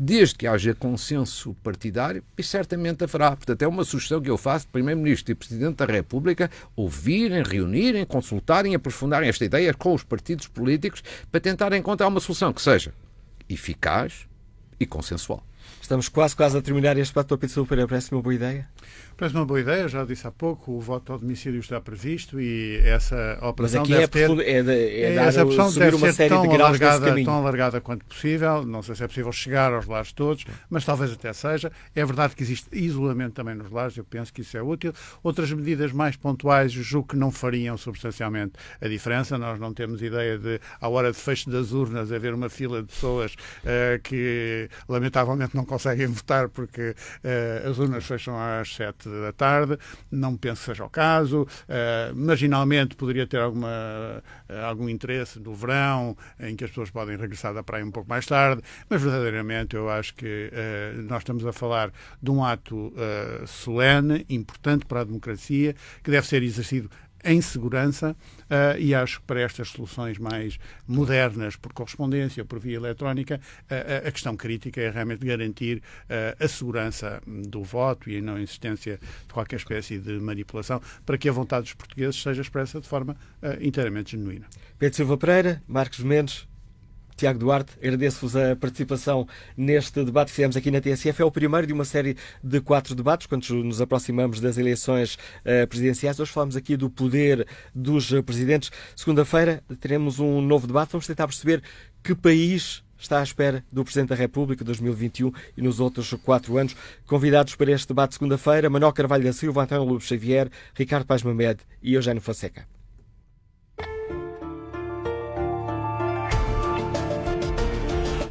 desde que haja consenso partidário, e certamente haverá. Portanto, é uma sugestão que eu faço de Primeiro-Ministro e Presidente da República ouvirem, reunirem, consultarem, aprofundarem esta ideia com os partidos políticos para tentar encontrar uma solução que seja eficaz e consensual. Estamos quase a terminar este debate. Pedro Silva Pereira, parece uma boa ideia? Parece uma boa ideia, já disse há pouco, o voto ao domicílio está previsto e essa operação deve ser tão alargada quanto possível. Não sei se é possível chegar aos lares todos, mas talvez até seja. É verdade que existe isolamento também nos lares, eu penso que isso é útil. Outras medidas mais pontuais, julgo que não fariam substancialmente a diferença. Nós não temos ideia de, à hora de fecho das urnas, haver uma fila de pessoas que lamentavelmente não conseguem votar porque as urnas fecham às 7 da tarde. Não penso que seja o caso. Marginalmente poderia ter algum interesse no verão, em que as pessoas podem regressar da praia um pouco mais tarde, mas verdadeiramente eu acho que nós estamos a falar de um ato solene, importante para a democracia, que deve ser exercido em segurança, e acho que para estas soluções mais modernas, por correspondência ou por via eletrónica, a questão crítica é realmente garantir a segurança do voto e a não existência de qualquer espécie de manipulação, para que a vontade dos portugueses seja expressa de forma inteiramente genuína. Pedro Silva Pereira, Marcos Mendes, Tiago Duarte, agradeço-vos a participação neste debate que fizemos aqui na TSF. É o primeiro de uma série de 4 debates, quando nos aproximamos das eleições presidenciais. Hoje falamos aqui do poder dos presidentes. Segunda-feira teremos um novo debate. Vamos tentar perceber que país está à espera do Presidente da República 2021 e nos outros 4 anos. Convidados para este debate segunda-feira, Manuel Carvalho da Silva, António Lobo Xavier, Ricardo Paes Mamed e Eugénio Fonseca.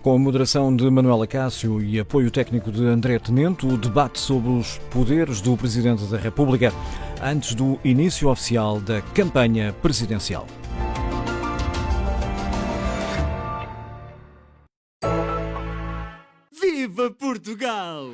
Com a moderação de Manuela Cássio e apoio técnico de André Tenente, o debate sobre os poderes do Presidente da República antes do início oficial da campanha presidencial. Viva Portugal!